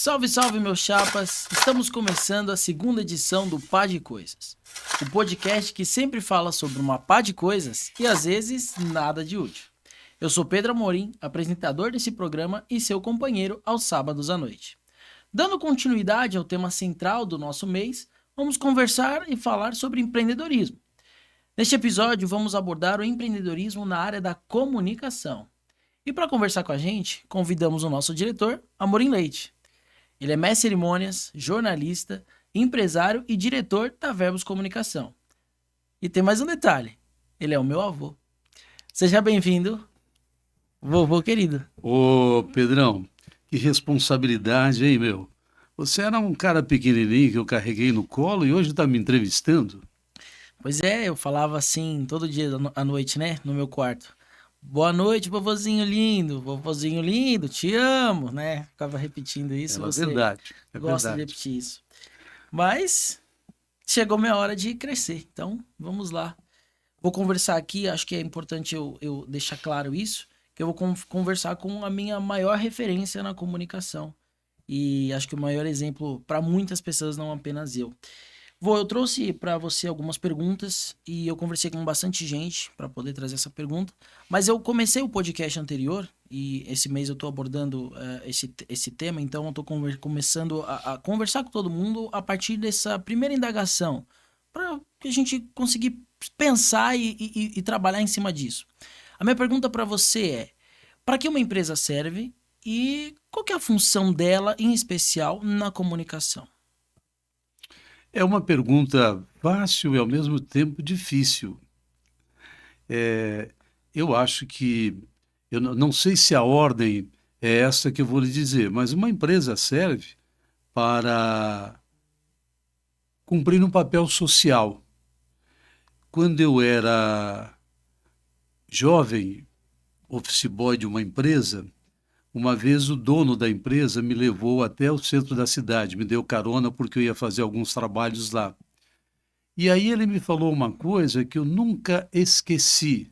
Salve, salve, meus chapas! Estamos começando a segunda edição do Pá de Coisas, o podcast que sempre fala sobre uma pá de coisas e às vezes nada de útil. Eu sou Pedro Amorim, apresentador desse programa e seu companheiro aos sábados à noite. Dando continuidade ao tema central do nosso mês, vamos conversar e falar sobre empreendedorismo. Neste episódio, vamos abordar o empreendedorismo na área da comunicação. E para conversar com a gente, convidamos o nosso diretor, Amorim Leite. Ele é mestre em cerimônias, jornalista, empresário e diretor da Verbos Comunicação. E tem mais um detalhe, ele é o meu avô. Seja bem-vindo, vovô querido. Ô, Pedrão, que responsabilidade, hein, meu? Você era um cara pequenininho que eu carreguei no colo e hoje tá me entrevistando? Pois é, eu falava assim todo dia à noite, né, no meu quarto. Boa noite, vovozinho lindo, te amo, né? Ficava repetindo isso, você verdade, é gosta de verdade. repetir isso. Mas chegou minha hora de crescer, então vamos lá. Vou conversar aqui, acho que é importante eu deixar claro isso, que eu vou conversar com a minha maior referência na comunicação. E acho que o maior exemplo para muitas pessoas, não apenas eu. Eu trouxe para você algumas perguntas e eu conversei com bastante gente para poder trazer essa pergunta. Mas eu comecei o podcast anterior e esse mês eu estou abordando esse tema, então eu estou começando a conversar com todo mundo a partir dessa primeira indagação, para que a gente conseguir pensar e trabalhar em cima disso. A minha pergunta para você é: para que uma empresa serve e qual que é a função dela, em especial, na comunicação? É uma pergunta fácil e ao mesmo tempo difícil. Eu acho que, eu não sei se a ordem é essa que eu vou lhe dizer, mas uma empresa serve para cumprir um papel social. Quando eu era jovem, office boy de uma empresa, uma vez o dono da empresa me levou até o centro da cidade, me deu carona porque eu ia fazer alguns trabalhos lá. E aí ele me falou uma coisa que eu nunca esqueci,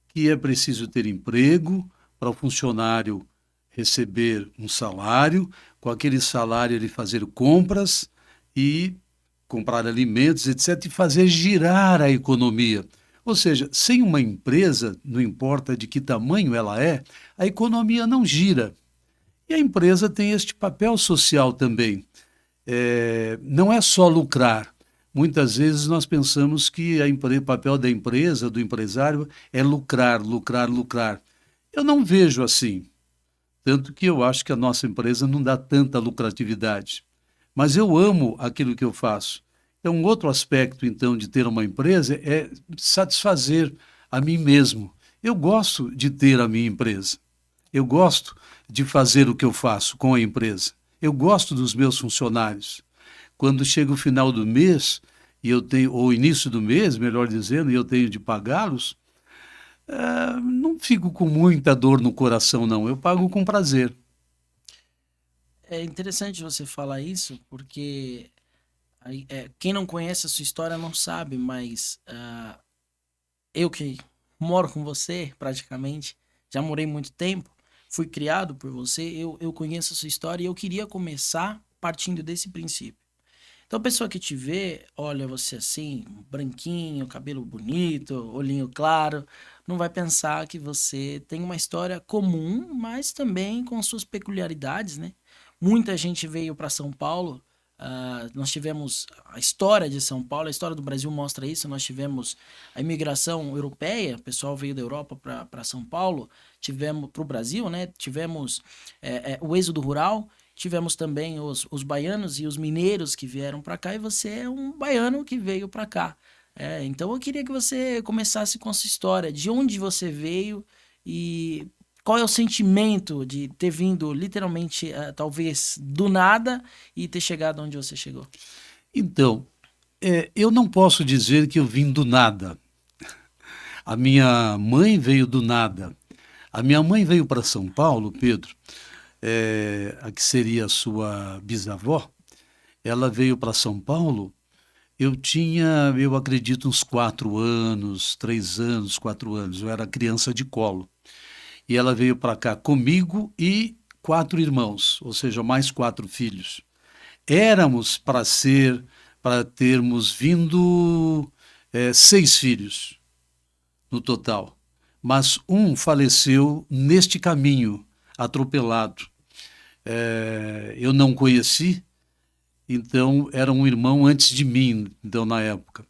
que é preciso ter emprego para o funcionário receber um salário, com aquele salário ele fazer compras e comprar alimentos, etc., e fazer girar a economia. Ou seja, sem uma empresa, não importa de que tamanho ela é, a economia não gira. E a empresa tem este papel social também. Não é só lucrar. Muitas vezes nós pensamos que o papel da empresa, do empresário, é lucrar, lucrar, lucrar. Eu não vejo assim. Tanto que eu acho que a nossa empresa não dá tanta lucratividade. Mas eu amo aquilo que eu faço. Então, um outro aspecto, então, de ter uma empresa é satisfazer a mim mesmo. Eu gosto de ter a minha empresa. Eu gosto de fazer o que eu faço com a empresa. Eu gosto dos meus funcionários. Quando chega o final do mês, e eu tenho, ou início do mês, melhor dizendo, e eu tenho de pagá-los, não fico com muita dor no coração, não. Eu pago com prazer. É interessante você falar isso, porque quem não conhece a sua história não sabe, mas eu que moro com você, praticamente, já morei muito tempo, fui criado por você, eu conheço a sua história e eu queria começar partindo desse princípio. Então a pessoa que te vê, olha você assim, branquinho, cabelo bonito, olhinho claro, não vai pensar que você tem uma história comum, mas também com suas peculiaridades, né? Muita gente veio para São Paulo. Nós tivemos a história de São Paulo, a história do Brasil mostra isso. Nós tivemos a imigração europeia, o pessoal veio da Europa para São Paulo, tivemos para o Brasil, né? Tivemos o êxodo rural, tivemos também os baianos e os mineiros que vieram para cá, e você é um baiano que veio para cá. Então eu queria que você começasse com a sua história, de onde você veio e qual é o sentimento de ter vindo literalmente, talvez do nada, e ter chegado onde você chegou. Então, eu não posso dizer que eu vim do nada. A minha mãe veio do nada. A minha mãe veio para São Paulo, Pedro, a que seria a sua bisavó. Ela veio para São Paulo. Eu tinha, eu acredito, uns 4 anos, 3 anos, 4 anos. Eu era criança de colo. E ela veio para cá comigo e 4 irmãos, ou seja, mais 4 filhos. Éramos para termos vindo 6 filhos no total, mas um faleceu neste caminho, atropelado. Eu não conheci, então era um irmão antes de mim, então na época.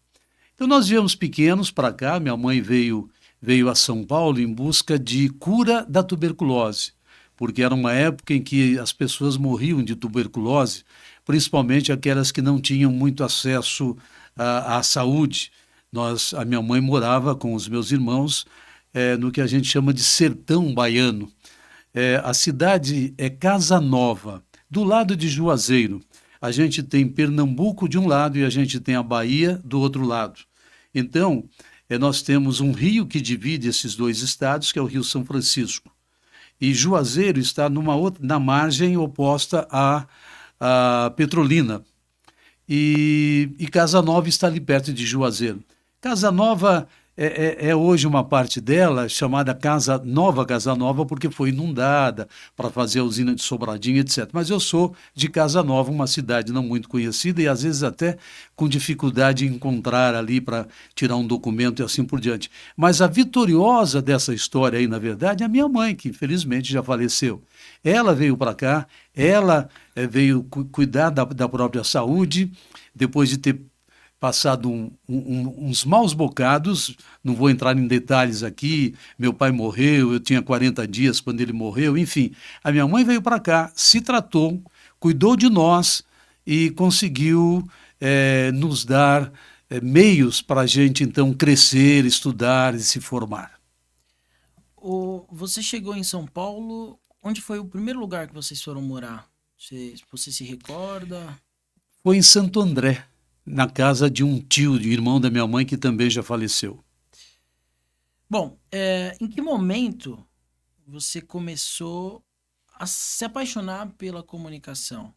Então nós viemos pequenos para cá, minha mãe veio a São Paulo em busca de cura da tuberculose, porque era uma época em que as pessoas morriam de tuberculose, principalmente aquelas que não tinham muito acesso à saúde. A minha mãe morava com os meus irmãos no que a gente chama de sertão baiano. A cidade é Casa Nova, do lado de Juazeiro. A gente tem Pernambuco de um lado e a gente tem a Bahia do outro lado. Então, nós temos um rio que divide esses 2 estados, que é o Rio São Francisco. E Juazeiro está na margem oposta à Petrolina. E Casa Nova está ali perto de Juazeiro. Casa Nova é hoje uma parte dela chamada Nova Casa Nova, porque foi inundada para fazer a usina de Sobradinho, etc. Mas eu sou de Casa Nova, uma cidade não muito conhecida e às vezes até com dificuldade em encontrar ali para tirar um documento e assim por diante. Mas a vitoriosa dessa história aí, na verdade, é a minha mãe, que infelizmente já faleceu. Ela veio para cá, ela veio cuidar da própria saúde, depois de ter passado uns maus bocados, não vou entrar em detalhes aqui, meu pai morreu, eu tinha 40 dias quando ele morreu, enfim. A minha mãe veio para cá, se tratou, cuidou de nós e conseguiu nos dar meios para a gente então crescer, estudar e se formar. Você chegou em São Paulo, onde foi o primeiro lugar que vocês foram morar? Você se recorda? Foi em Santo André, na casa de um tio, de irmão da minha mãe, que também já faleceu. Bom, em que momento você começou a se apaixonar pela comunicação?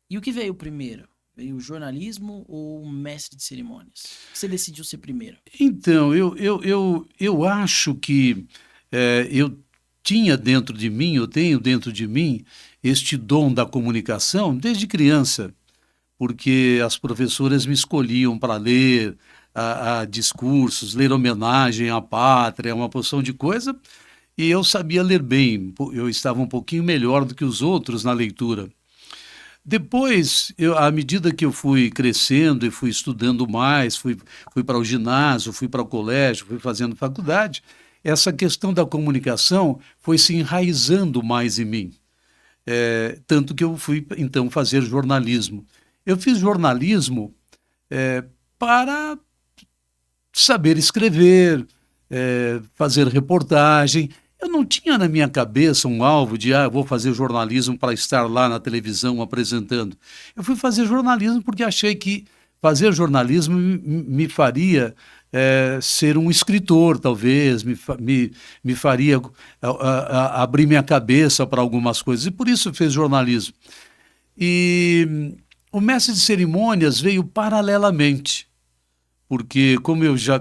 E o que veio primeiro? Veio o jornalismo ou o mestre de cerimônias? O que você decidiu ser primeiro? Então, eu acho que eu tinha dentro de mim, eu tenho dentro de mim, este dom da comunicação desde criança, porque as professoras me escolhiam para ler discursos, ler homenagem à pátria, uma porção de coisa, e eu sabia ler bem, eu estava um pouquinho melhor do que os outros na leitura. Depois, à medida que eu fui crescendo e fui estudando mais, fui para o ginásio, fui para o colégio, fui fazendo faculdade, essa questão da comunicação foi se enraizando mais em mim. Tanto que eu fui, então, fazer jornalismo. Eu fiz jornalismo para saber escrever, fazer reportagem. Eu não tinha na minha cabeça um alvo de, vou fazer jornalismo para estar lá na televisão apresentando. Eu fui fazer jornalismo porque achei que fazer jornalismo me faria ser um escritor, talvez, me faria abrir minha cabeça para algumas coisas. E por isso eu fiz jornalismo. E o mestre de cerimônias veio paralelamente, porque como eu já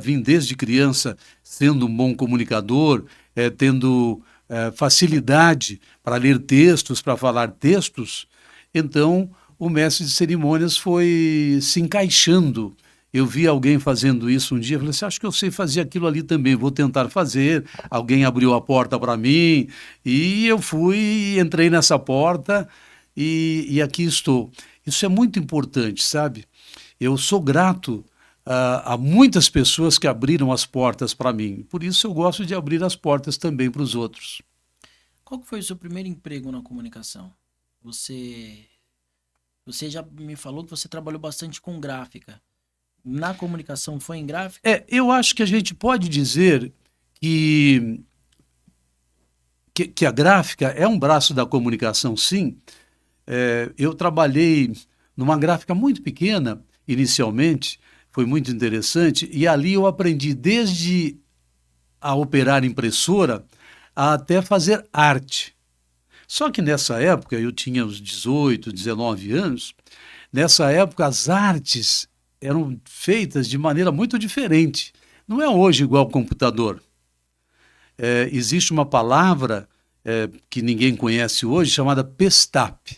vim desde criança sendo um bom comunicador, tendo facilidade para ler textos, para falar textos, então o mestre de cerimônias foi se encaixando. Eu vi alguém fazendo isso um dia, falei assim, acho que eu sei fazer aquilo ali também, vou tentar fazer. Alguém abriu a porta para mim e eu entrei nessa porta e aqui estou. Isso é muito importante, sabe? Eu sou grato a muitas pessoas que abriram as portas para mim. Por isso eu gosto de abrir as portas também para os outros. Qual que foi o seu primeiro emprego na comunicação? Você já me falou que você trabalhou bastante com gráfica. Na comunicação foi em gráfica? Eu acho que a gente pode dizer que a gráfica é um braço da comunicação, sim. Eu trabalhei numa gráfica muito pequena, inicialmente, foi muito interessante, e ali eu aprendi desde a operar impressora até fazer arte. Só que nessa época, eu tinha uns 18, 19 anos, nessa época as artes eram feitas de maneira muito diferente. Não é hoje igual ao computador. Existe uma palavra que ninguém conhece hoje, chamada Pestap,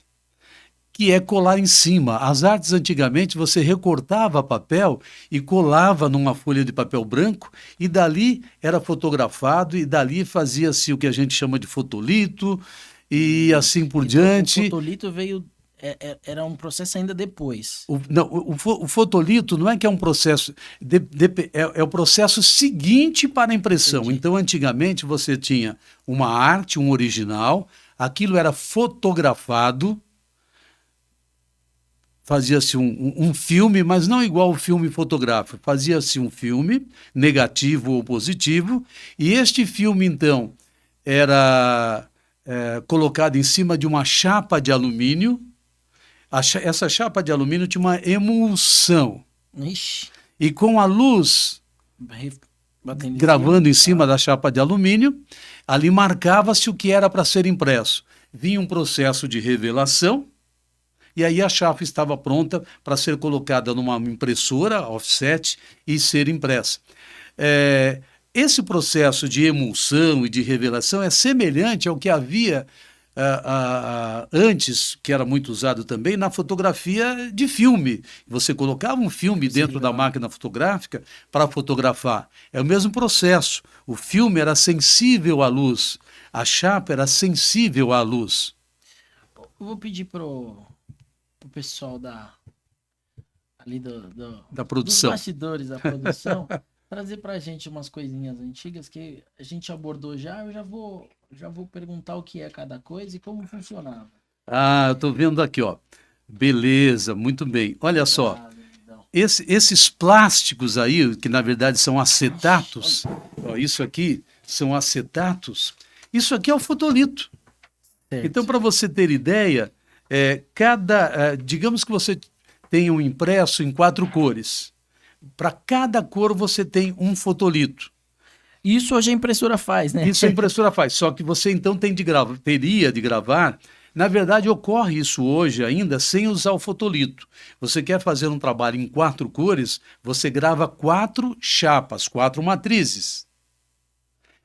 que é colar em cima. As artes antigamente você recortava papel e colava numa folha de papel branco e dali era fotografado e dali fazia-se o que a gente chama de fotolito e assim por O diante. fotolito veio. Era um processo ainda depois. Não, o fotolito não é que é um processo, é o processo seguinte para a impressão. Entendi. Então, antigamente, você tinha uma arte, um original, aquilo era fotografado, fazia-se um filme, mas não igual o filme fotográfico, fazia-se um filme, negativo ou positivo, e este filme, então, era colocado em cima de uma chapa de alumínio. Essa chapa de alumínio tinha uma emulsão. Ixi, E com a luz batendo gravando em cima. cima da chapa de alumínio, ali marcava-se o que era para ser impresso. Vinha um processo de revelação, e aí a chapa estava pronta para ser colocada numa impressora offset e ser impressa. Esse processo de emulsão e de revelação é semelhante ao que havia antes, que era muito usado também, na fotografia de filme. Você colocava um filme dentro da máquina fotográfica para fotografar. É o mesmo processo. O filme era sensível à luz, a chapa era sensível à luz. Eu vou pedir pro pessoal ali Da dos produção. bastidores da produção trazer pra gente umas coisinhas antigas que a gente abordou já. Eu já vou perguntar o que é cada coisa e como funcionava. Ah, eu estou vendo aqui, ó. Beleza, muito bem. Olha só, Ah, lindão. esses plásticos aí, que na verdade são acetatos, ó, isso aqui são acetatos, isso aqui é o fotolito. Certo. Então, para você ter ideia, digamos que você tem um impresso em 4 cores. Para cada cor você tem um fotolito. Isso hoje a impressora faz, né? Isso a impressora faz, só que você então teria de gravar. Na verdade, ocorre isso hoje ainda sem usar o fotolito. Você quer fazer um trabalho em 4 cores, você grava 4 chapas, 4 matrizes.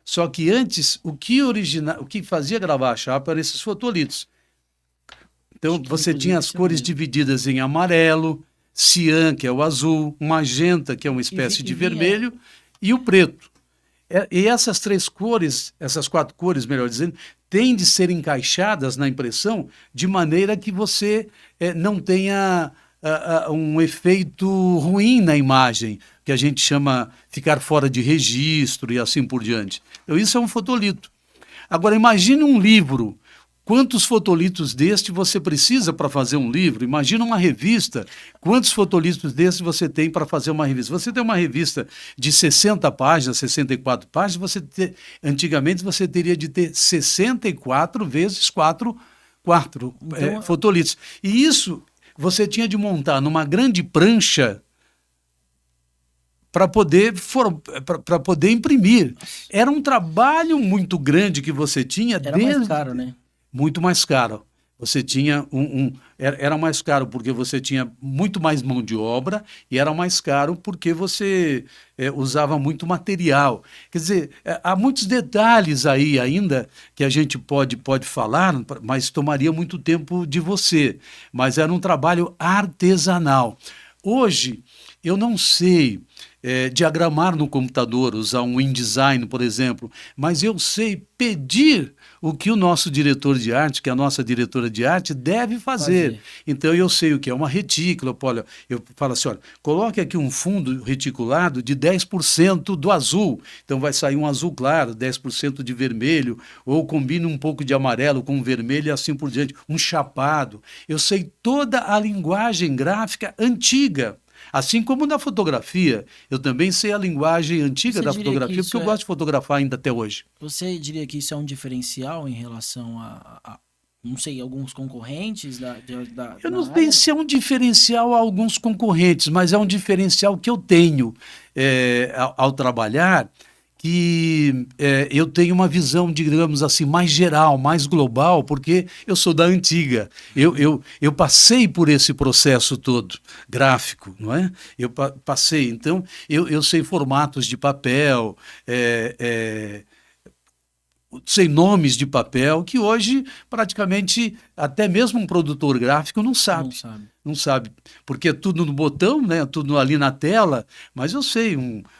Só que antes, o que fazia gravar a chapa eram esses fotolitos. Então, você tinha as cores divididas em amarelo, cian, que é o azul, magenta, que é uma espécie de vermelho, e o preto. E essas 3 cores, essas 4 cores, melhor dizendo, têm de ser encaixadas na impressão de maneira que você não tenha um efeito ruim na imagem, que a gente chama ficar fora de registro e assim por diante. Então, isso é um fotolito. Agora, imagine um livro. Quantos fotolitos deste você precisa para fazer um livro? Imagina uma revista. Quantos fotolitos deste você tem para fazer uma revista? Você tem uma revista de 60 páginas, 64 páginas, antigamente você teria de ter 64 vezes 4 então, fotolitos. E isso você tinha de montar numa grande prancha para poder imprimir. Era um trabalho muito grande que você tinha. Era mais caro, né? Muito mais caro. Você tinha era mais caro porque você tinha muito mais mão de obra e era mais caro porque você usava muito material. Quer dizer, há muitos detalhes aí ainda que a gente pode falar, mas tomaria muito tempo de você. Mas era um trabalho artesanal. Hoje, eu não sei diagramar no computador, usar um InDesign, por exemplo, mas eu sei pedir o que o nosso diretor de arte, que a nossa diretora de arte deve fazer. Então eu sei o que é uma retícula. Olha, eu falo assim, olha, coloque aqui um fundo reticulado de 10% do azul. Então vai sair um azul claro, 10% de vermelho, ou combine um pouco de amarelo com vermelho e assim por diante. Um chapado. Eu sei toda a linguagem gráfica antiga. Assim como na fotografia, eu também sei a linguagem antiga da fotografia, porque eu gosto de fotografar ainda até hoje. Você diria que isso é um diferencial em relação a não sei, alguns concorrentes eu não sei se é um diferencial a alguns concorrentes, mas é um diferencial que eu tenho ao trabalhar, que eu tenho uma visão, digamos assim, mais geral, mais global, porque eu sou da antiga. Eu passei por esse processo todo, gráfico, não é? Eu passei, então, eu sei formatos de papel, sei nomes de papel que hoje praticamente até mesmo um produtor gráfico não Não sabe. sabe. Não sabe, porque é tudo no botão, né? Tudo ali na tela, mas eu sei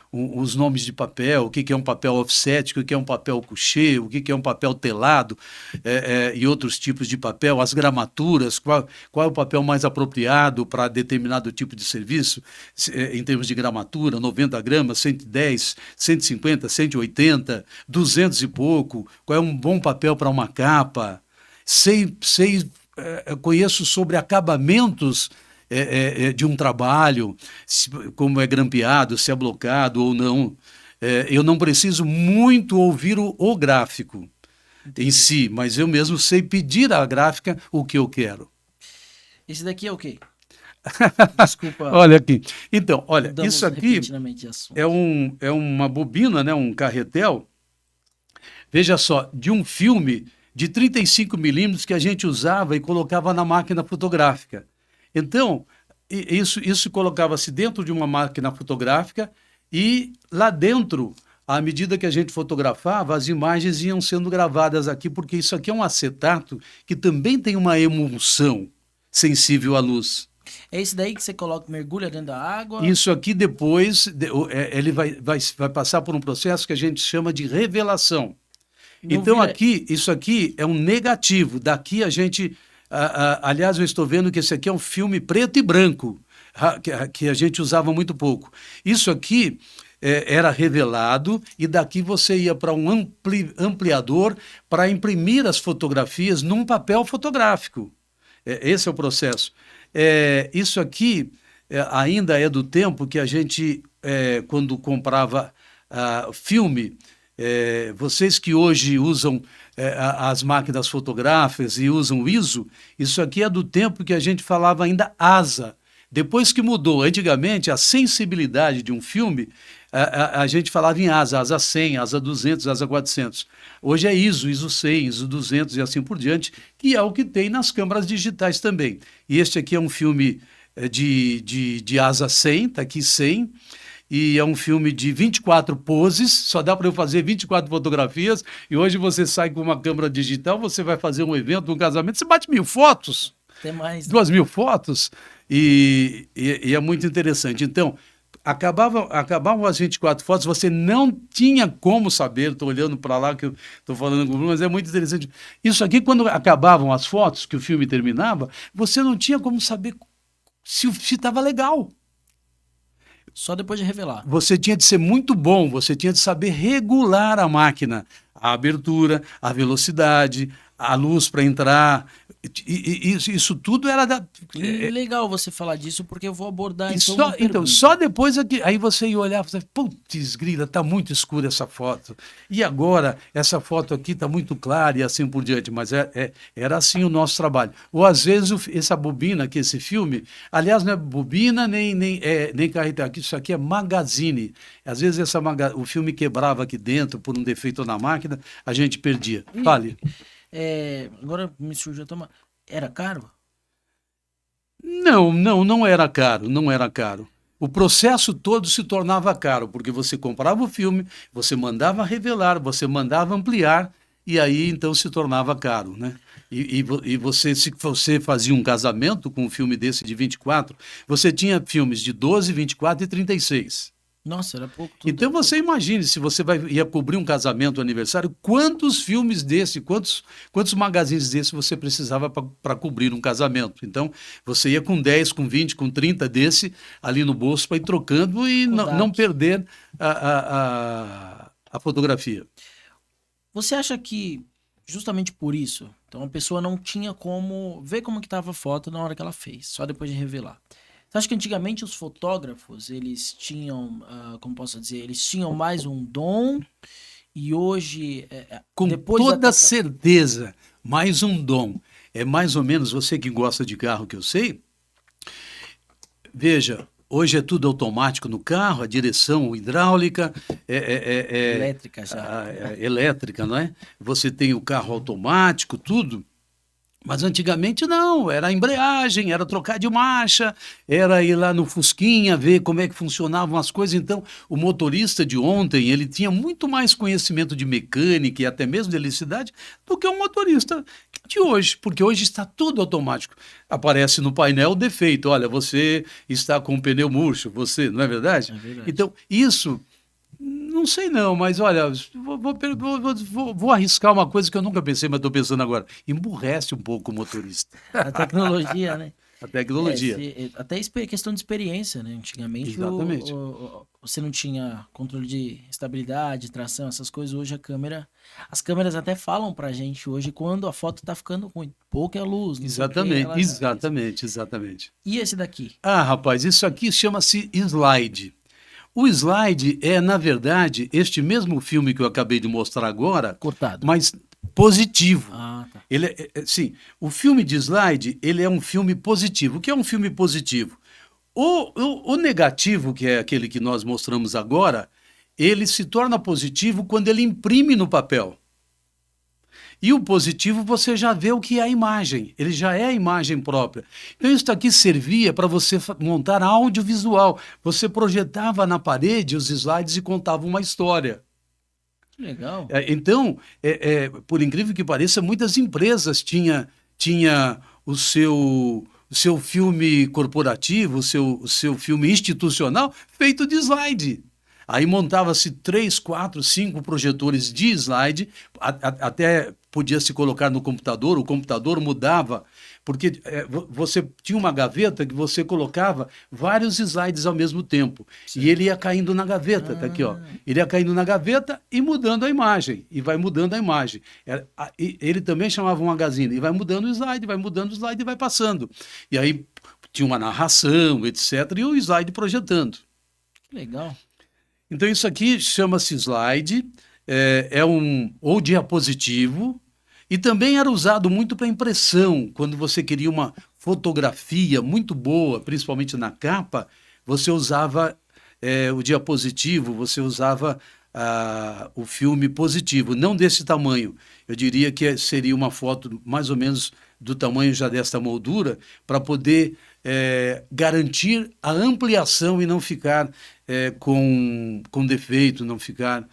os nomes de papel, o que que é um papel offset, o que que é um papel couché, o que que é um papel telado, e outros tipos de papel, as gramaturas, qual é o papel mais apropriado para determinado tipo de serviço, em termos de gramatura, 90 gramas, 110, 150, 180, 200 e pouco, qual é um bom papel para uma capa, conheço sobre acabamentos de um trabalho, como é grampeado, se é blocado ou não. Eu não preciso muito ouvir o gráfico em si, mas eu mesmo sei pedir à gráfica o que eu quero. Esse daqui é o quê? Desculpa, Olha aqui. Então, olha, mudamos isso aqui repentinamente de assunto. é uma bobina, né, um carretel, veja só, de um filme de 35 milímetros que a gente usava e colocava na máquina fotográfica. Então, isso colocava-se dentro de uma máquina fotográfica e lá dentro, à medida que a gente fotografava, as imagens iam sendo gravadas aqui, porque isso aqui é um acetato que também tem uma emulsão sensível à luz. É esse daí que você coloca, mergulha dentro da água? Isso aqui depois, ele vai passar por um processo que a gente chama de revelação. Não Então, vira... isso aqui é um negativo. Daqui a gente. Aliás, eu estou vendo que esse aqui é um filme preto e branco, que a gente usava muito pouco. Isso aqui era revelado, e daqui você ia para um ampliador para imprimir as fotografias num papel fotográfico. Esse é o processo. Isso aqui ainda é do tempo que a gente, quando comprava filme. Vocês que hoje usam as máquinas fotográficas e usam o ISO, isso aqui é do tempo que a gente falava ainda ASA. Depois que mudou, antigamente, a sensibilidade de um filme, a gente falava em ASA, ASA 100, ASA 200, ASA 400. Hoje é ISO, ISO 100, ISO 200 e assim por diante, que é o que tem nas câmeras digitais também. E este aqui é um filme de ASA 100, está aqui 100, e é um filme de 24 poses, só dá para eu fazer 24 fotografias, e hoje você sai com uma câmera digital, você vai fazer um evento, um casamento, você bate 1000 fotos, Até mais. 2000 fotos, e é muito interessante. Então, acabavam as 24 fotos, você não tinha como saber, estou olhando para lá que eu estou falando com o Bruno, mas é muito interessante. Isso aqui, quando acabavam as fotos, que o filme terminava, você não tinha como saber se estava legal. Só depois de revelar. Você tinha de ser muito bom, você tinha de saber regular a máquina, a abertura, a velocidade, a luz para entrar. Isso tudo era da. Legal você falar disso, porque eu vou abordar Então, só depois aí você ia olhar e falar, putz, grila, está muito escura essa foto. E agora, essa foto aqui está muito clara e assim por diante. Mas era assim o nosso trabalho. Ou às vezes essa bobina aqui, esse filme, aliás, não é bobina nem carretel, isso aqui é magazine. Às vezes o filme quebrava aqui dentro por um defeito na máquina, a gente perdia. Fale. Agora me surgiu até uma... Era caro? Não era caro, não era caro. O processo todo se tornava caro, porque você comprava o filme, você mandava revelar, você mandava ampliar, e aí então se tornava caro, né? E você, se você fazia um casamento com um filme desse de 24, você tinha filmes de 12, 24 e 36. Nossa, era pouco. Então você imagine, se você ia cobrir um casamento, um aniversário, quantos filmes desse, quantos magazines desse você precisava para cobrir um casamento. Então você ia com 10, com 20, com 30 desse ali no bolso para ir trocando e não perder a fotografia. Você acha que justamente por isso, então a pessoa não tinha como ver como que estava a foto na hora que ela fez, só depois de revelar? Você acha que antigamente os fotógrafos, eles tinham, como posso dizer, eles tinham mais um dom e hoje... Com toda certeza, mais um dom. É mais ou menos, você que gosta de carro, que eu sei, veja, hoje é tudo automático no carro, a direção hidráulica... elétrica já. Elétrica, não é? Você tem o carro automático, tudo... Mas antigamente não, era a embreagem, era trocar de marcha, era ir lá no Fusquinha ver como é que funcionavam as coisas. Então, o motorista de ontem, ele tinha muito mais conhecimento de mecânica e até mesmo de eletricidade do que o motorista de hoje, porque hoje está tudo automático. Aparece no painel o defeito, olha, você está com o pneu murcho, você, não é verdade? É verdade. Então, isso não sei não, mas olha, vou arriscar uma coisa que eu nunca pensei, mas estou pensando agora. Emburrece um pouco o motorista. A tecnologia, né? A tecnologia. Até questão de experiência, né? Antigamente Exatamente. você não tinha controle de estabilidade, tração, essas coisas. Hoje as câmeras até falam pra gente hoje quando a foto tá ficando ruim. Pouca luz, não sei o que, Exatamente, ela já avisa. exatamente, exatamente. E esse daqui? Ah, rapaz, isso aqui chama-se slide. O slide é, na verdade, este mesmo filme que eu acabei de mostrar agora, Cortado. mas positivo. Ah, tá. Ele sim, o filme de slide, ele é um filme positivo. O que é um filme positivo? O negativo, que é aquele que nós mostramos agora, ele se torna positivo quando ele imprime no papel. E o positivo você já vê o que é a imagem, ele já é a imagem própria. Então isso aqui servia para você montar audiovisual. Você projetava na parede os slides e contava uma história. Que legal. Então, por incrível que pareça, muitas empresas tinha o seu filme corporativo, o seu filme institucional feito de slide. Aí montava-se 3, 4, 5 projetores de slide, até podia se colocar no computador, o computador mudava, porque você tinha uma gaveta que você colocava vários slides ao mesmo tempo. E Certo. ele ia caindo na gaveta, tá aqui, ó. Ah, Ele ia caindo na gaveta e mudando a imagem, e vai mudando a imagem. Ele também chamava um magazine, e vai mudando o slide, vai mudando o slide e vai passando. E aí tinha uma narração, etc., e o slide projetando. que legal. Então, isso aqui chama-se slide, ou diapositivo, e também era usado muito para impressão. Quando você queria uma fotografia muito boa, principalmente na capa, você usava o diapositivo, você usava o filme positivo, não desse tamanho. Eu diria que seria uma foto mais ou menos do tamanho já desta moldura, para poder garantir a ampliação e não ficar com defeito, não ficar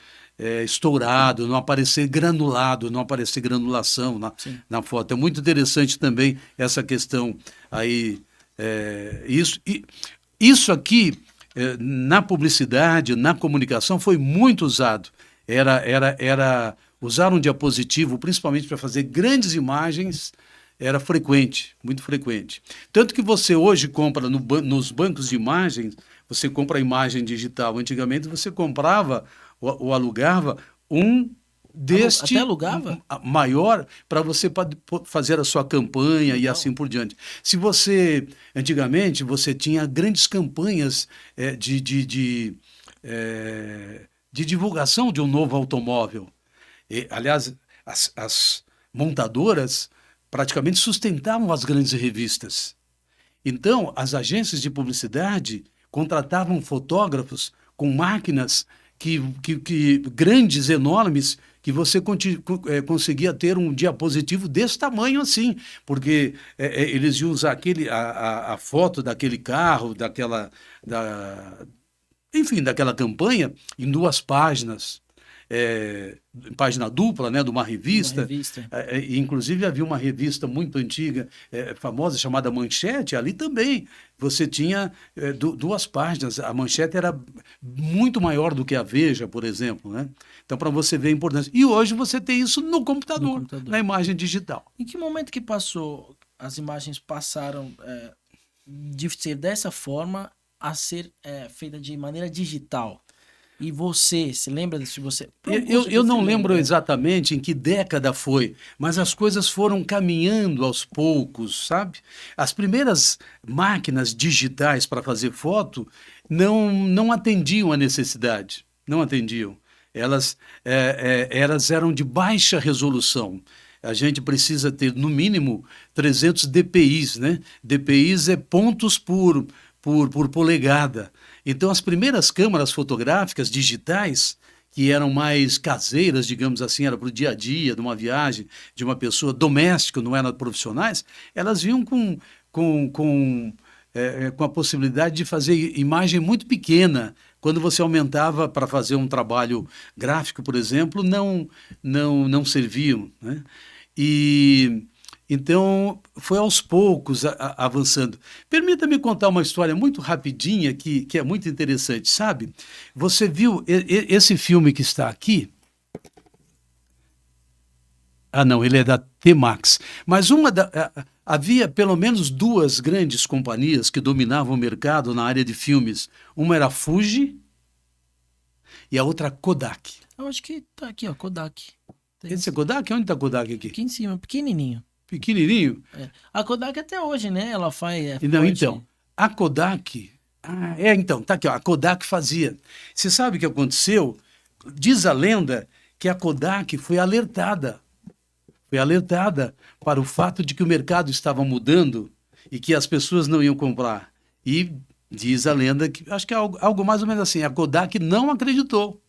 estourado, não aparecer granulado, não aparecer granulação na, Sim. na foto. É muito interessante também essa questão aí. Isso aqui, na publicidade, na comunicação, foi muito usado. Era usar um diapositivo, principalmente para fazer grandes imagens, era frequente, muito frequente. Tanto que você hoje compra nos bancos de imagens, você compra a imagem digital. Antigamente você comprava ou alugava um Até deste alugava? maior para você fazer a sua campanha e Legal. assim por diante. Antigamente, você tinha grandes campanhas de divulgação de um novo automóvel. Aliás, as montadoras praticamente sustentavam as grandes revistas. Então, as agências de publicidade contratavam fotógrafos com máquinas grandes, enormes, que você conseguia ter um diapositivo desse tamanho assim, porque eles iam usar a foto daquele carro, enfim, daquela campanha, em 2 páginas. Página dupla, né, de uma Uma revista. revista. Inclusive havia uma revista muito antiga, famosa, chamada Manchete. Ali também você tinha 2 páginas. A Manchete era muito maior do que a Veja, por exemplo, né? Então, para você ver a importância. E hoje você tem isso no No computador, computador. na imagem digital. Em que momento que passou, as imagens passaram de ser dessa forma a ser feita de maneira digital? E você, se lembra se você... Eu não lembro exatamente em que década foi, mas as coisas foram caminhando aos poucos, sabe? As primeiras máquinas digitais para fazer foto não atendiam a necessidade, não atendiam. Elas eram de baixa resolução. A gente precisa ter, no mínimo, 300 dpi, né? Dpi é pontos por polegada. Então, as primeiras câmaras fotográficas digitais, que eram mais caseiras, digamos assim, era para o dia a dia, de uma viagem, de uma pessoa doméstica, não eram profissionais, elas vinham com a possibilidade de fazer imagem muito pequena. Quando você aumentava para fazer um trabalho gráfico, por exemplo, não serviam, né? E então foi aos poucos avançando. Permita-me contar uma história muito rapidinha que é muito interessante, sabe? Você viu esse filme que está aqui? Ah, não, ele é da T-Max. Mas havia pelo menos duas grandes companhias que dominavam o mercado na área de filmes. Uma era a Fuji e a outra a Kodak. Eu acho que tá aqui, ó, Kodak. Esse é Kodak? Onde está Kodak aqui? Aqui em cima, pequenininho. Pequenininho? É. A Kodak até hoje, né? Ela faz. Não, forte. então, a Kodak. Então, tá aqui, ó, a Kodak fazia. Você sabe o que aconteceu? Diz a lenda que a Kodak foi alertada para o fato de que o mercado estava mudando e que as pessoas não iam comprar. E diz a lenda que, acho que é algo mais ou menos assim, a Kodak não acreditou.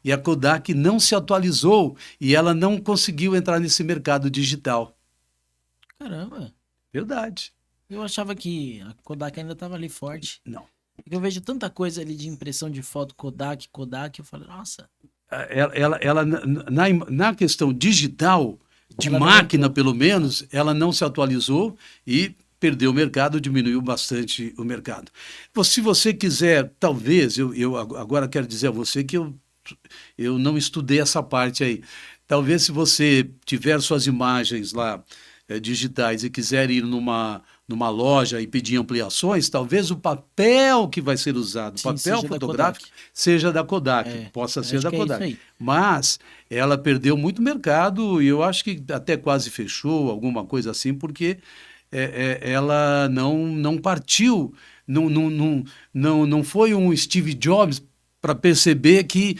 E a Kodak não se atualizou e ela não conseguiu entrar nesse mercado digital. Caramba. Verdade. Eu achava que a Kodak ainda estava ali forte. Não. Eu vejo tanta coisa ali de impressão de foto Kodak, eu falo, nossa. Ela na questão digital, de Ela máquina levantou. pelo menos, ela não se atualizou e perdeu o mercado, diminuiu bastante o mercado. Se você quiser, talvez, eu agora quero dizer a você que eu não estudei essa parte aí. Talvez se você tiver suas imagens lá digitais e quiser ir numa loja e pedir ampliações, talvez o papel que vai ser usado, o Sim, papel seja da fotográfico, Kodak. seja da Kodak, É, possa ser acho da que é isso Kodak. aí. Mas ela perdeu muito mercado e eu acho que até quase fechou, alguma coisa assim, porque ela não partiu, não foi um Steve Jobs para perceber que,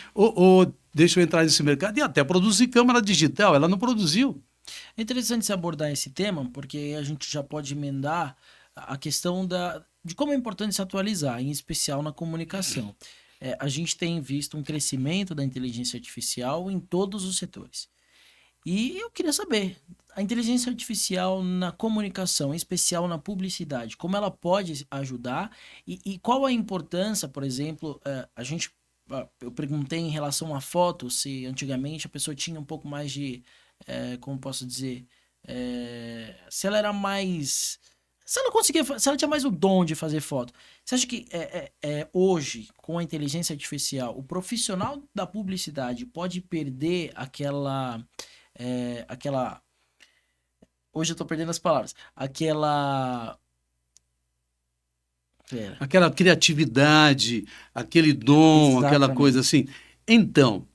deixa eu entrar nesse mercado e até produzir câmera digital, ela não produziu. É interessante se abordar esse tema, porque a gente já pode emendar a questão de como é importante se atualizar, em especial na comunicação. A gente tem visto um crescimento da inteligência artificial em todos os setores. E eu queria saber, a inteligência artificial na comunicação, em especial na publicidade, como ela pode ajudar e qual a importância, por exemplo, eu perguntei em relação à foto, se antigamente a pessoa tinha um pouco mais de, como posso dizer, se ela era mais, se ela conseguia, se ela tinha mais o dom de fazer foto. Você acha que hoje, com a inteligência artificial, o profissional da publicidade pode perder aquela. Hoje eu tô perdendo as palavras. Pera. Aquela criatividade, aquele dom, aquela coisa Exatamente. assim. Então,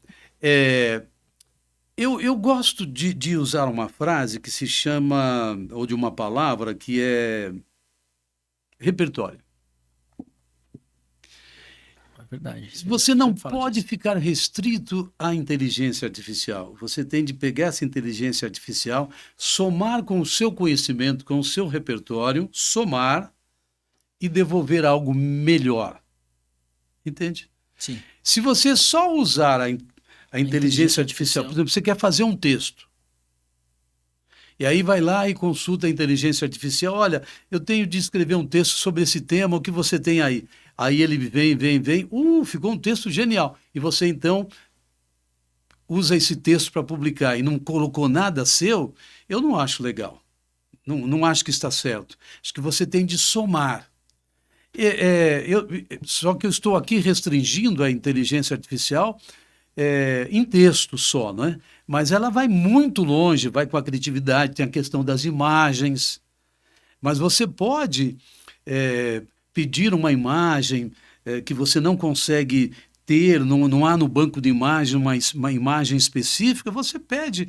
eu gosto de usar uma frase que se chama, ou de uma palavra que é repertório. É verdade. Você não Sempre fala pode disso. ficar restrito à inteligência artificial. Você tem de pegar essa inteligência artificial, somar com o seu conhecimento, com o seu repertório, somar e devolver algo melhor. Entende? Sim. Se você só usar a inteligência inteligência artificial, por artificial. exemplo, você quer fazer um texto, e aí vai lá e consulta a inteligência artificial, olha, eu tenho de escrever um texto sobre esse tema, o que você tem aí? Aí ele vem, ficou um texto genial. E você então usa esse texto para publicar e não colocou nada seu, eu não acho legal. Não acho que está certo. Acho que você tem de somar. Só que eu estou aqui restringindo a inteligência artificial em texto só, não é? Mas ela vai muito longe, vai com a criatividade, tem a questão das imagens. Mas você pode pedir uma imagem que você não consegue ter, não há no banco de imagem uma imagem específica, você pede,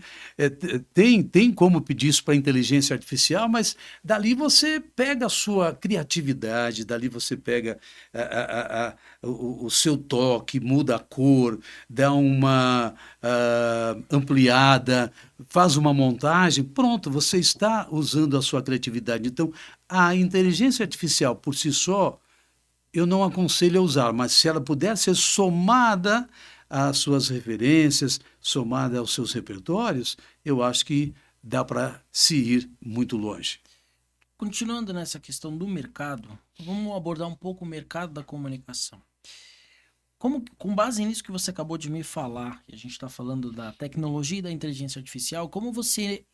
tem como pedir isso para a inteligência artificial, mas dali você pega a sua criatividade, dali você pega o seu toque, muda a cor, dá uma ampliada, faz uma montagem, pronto, você está usando a sua criatividade. Então, a inteligência artificial por si só, eu não aconselho a usar, mas se ela puder ser somada às suas referências, somada aos seus repertórios, eu acho que dá para se ir muito longe. Continuando nessa questão do mercado, vamos abordar um pouco o mercado da comunicação. Como, com base nisso que você acabou de me falar, e a gente está falando da tecnologia e da inteligência artificial, como você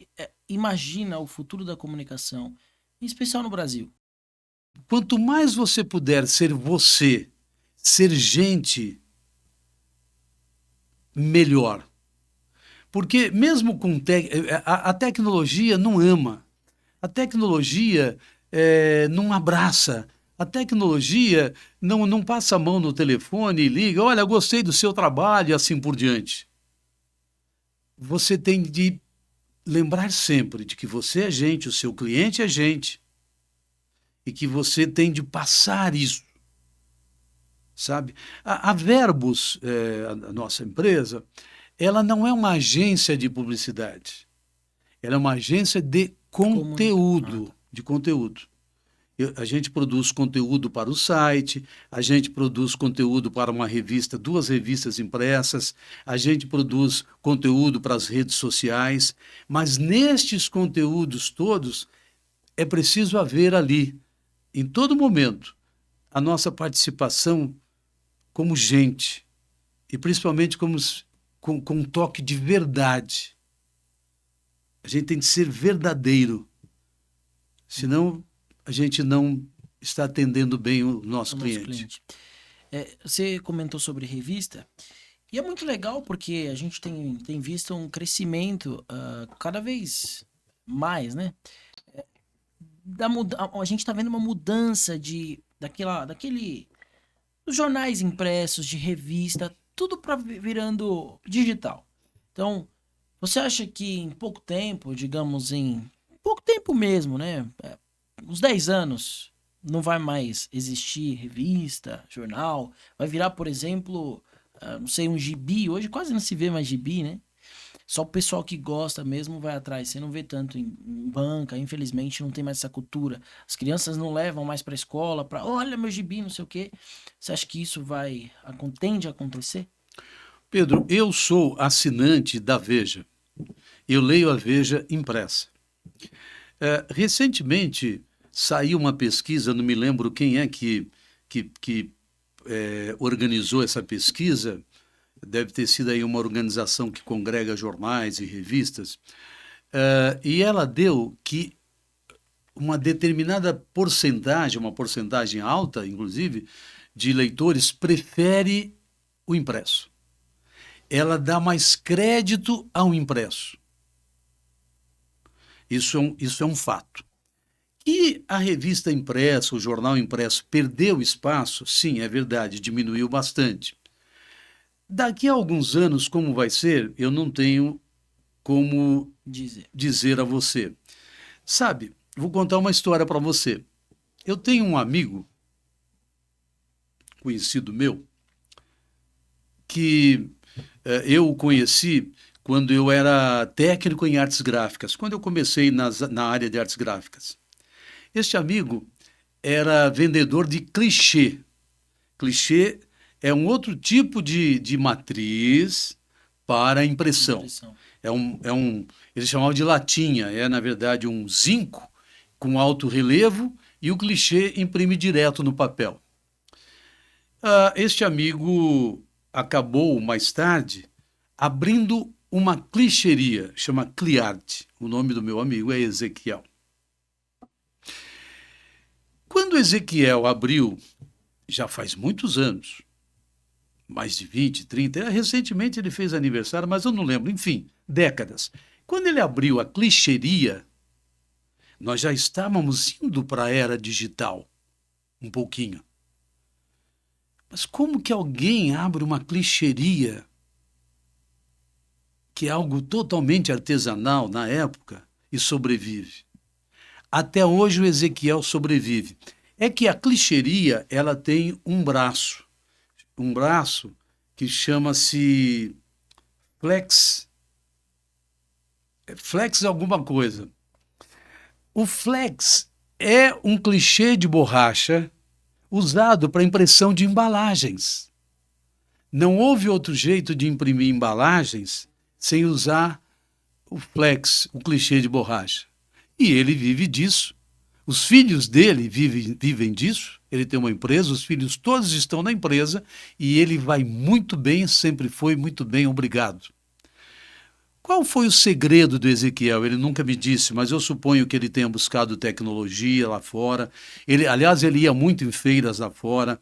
imagina o futuro da comunicação, em especial no Brasil? Quanto mais você puder ser você, ser gente, melhor. Porque mesmo com a tecnologia não ama, a tecnologia não abraça, a tecnologia não passa a mão no telefone e liga, olha, gostei do seu trabalho e assim por diante. Você tem de lembrar sempre de que você é gente, o seu cliente é gente, e que você tem de passar isso, sabe? A Verbos, a nossa empresa, ela não é uma agência de publicidade, ela é uma agência de conteúdo, de conteúdo. A gente produz conteúdo para o site, a gente produz conteúdo para uma revista, 2 revistas impressas, a gente produz conteúdo para as redes sociais, mas nestes conteúdos todos é preciso haver ali, em todo momento, a nossa participação como gente, e principalmente com um toque de verdade. A gente tem que ser verdadeiro, senão a gente não está atendendo bem o nosso cliente. Você comentou sobre revista, e é muito legal porque a gente tem visto um crescimento cada vez mais, né? A gente está vendo uma mudança daquele dos jornais impressos, de revista, tudo para virando digital. Então, você acha que em pouco tempo, digamos em pouco tempo mesmo, né? Uns 10 anos, não vai mais existir revista, jornal, vai virar, por exemplo, não sei, um gibi. Hoje quase não se vê mais gibi, né? Só o pessoal que gosta mesmo vai atrás. Você não vê tanto em banca, infelizmente não tem mais essa cultura. As crianças não levam mais para a escola para, olha meu gibi, não sei o quê. Você acha que isso tende a acontecer? Pedro, eu sou assinante da Veja. Eu leio a Veja impressa. Recentemente saiu uma pesquisa, não me lembro quem é que organizou essa pesquisa, deve ter sido aí uma organização que congrega jornais e revistas, e ela deu que uma determinada porcentagem, uma porcentagem alta, inclusive, de leitores prefere o impresso. Ela dá mais crédito ao impresso. Isso é um fato. E a revista impressa, o jornal impresso, perdeu espaço? Sim, é verdade, diminuiu bastante. Daqui a alguns anos, como vai ser, eu não tenho como dizer a você. Sabe, vou contar uma história para você. Eu tenho um amigo, conhecido meu, que eu o conheci quando eu era técnico em artes gráficas, quando eu comecei na área de artes gráficas. Este amigo era vendedor de clichê. Clichê é um outro tipo de matriz para impressão. Eles chamavam de latinha, na verdade um zinco com alto relevo e o clichê imprime direto no papel. Este amigo acabou mais tarde abrindo uma clicheria, chama Cliart. O nome do meu amigo é Ezequiel. Quando Ezequiel abriu, já faz muitos anos, mais de 20, 30, recentemente ele fez aniversário, mas eu não lembro, enfim, décadas. Quando ele abriu a clicheria, nós já estávamos indo para a era digital, um pouquinho. Mas como que alguém abre uma clicheria, que é algo totalmente artesanal na época, e sobrevive? Até hoje o Ezequiel sobrevive. É que a clicheria, ela tem um braço que chama-se flex alguma coisa. O flex é um clichê de borracha usado para impressão de embalagens. Não houve outro jeito de imprimir embalagens sem usar o flex, o clichê de borracha. E ele vive disso. Os filhos dele vivem disso. Ele tem uma empresa, os filhos todos estão na empresa e ele vai muito bem, sempre foi muito bem, obrigado. Qual foi o segredo do Ezequiel? Ele nunca me disse, mas eu suponho que ele tenha buscado tecnologia lá fora. Aliás, ele ia muito em feiras lá fora.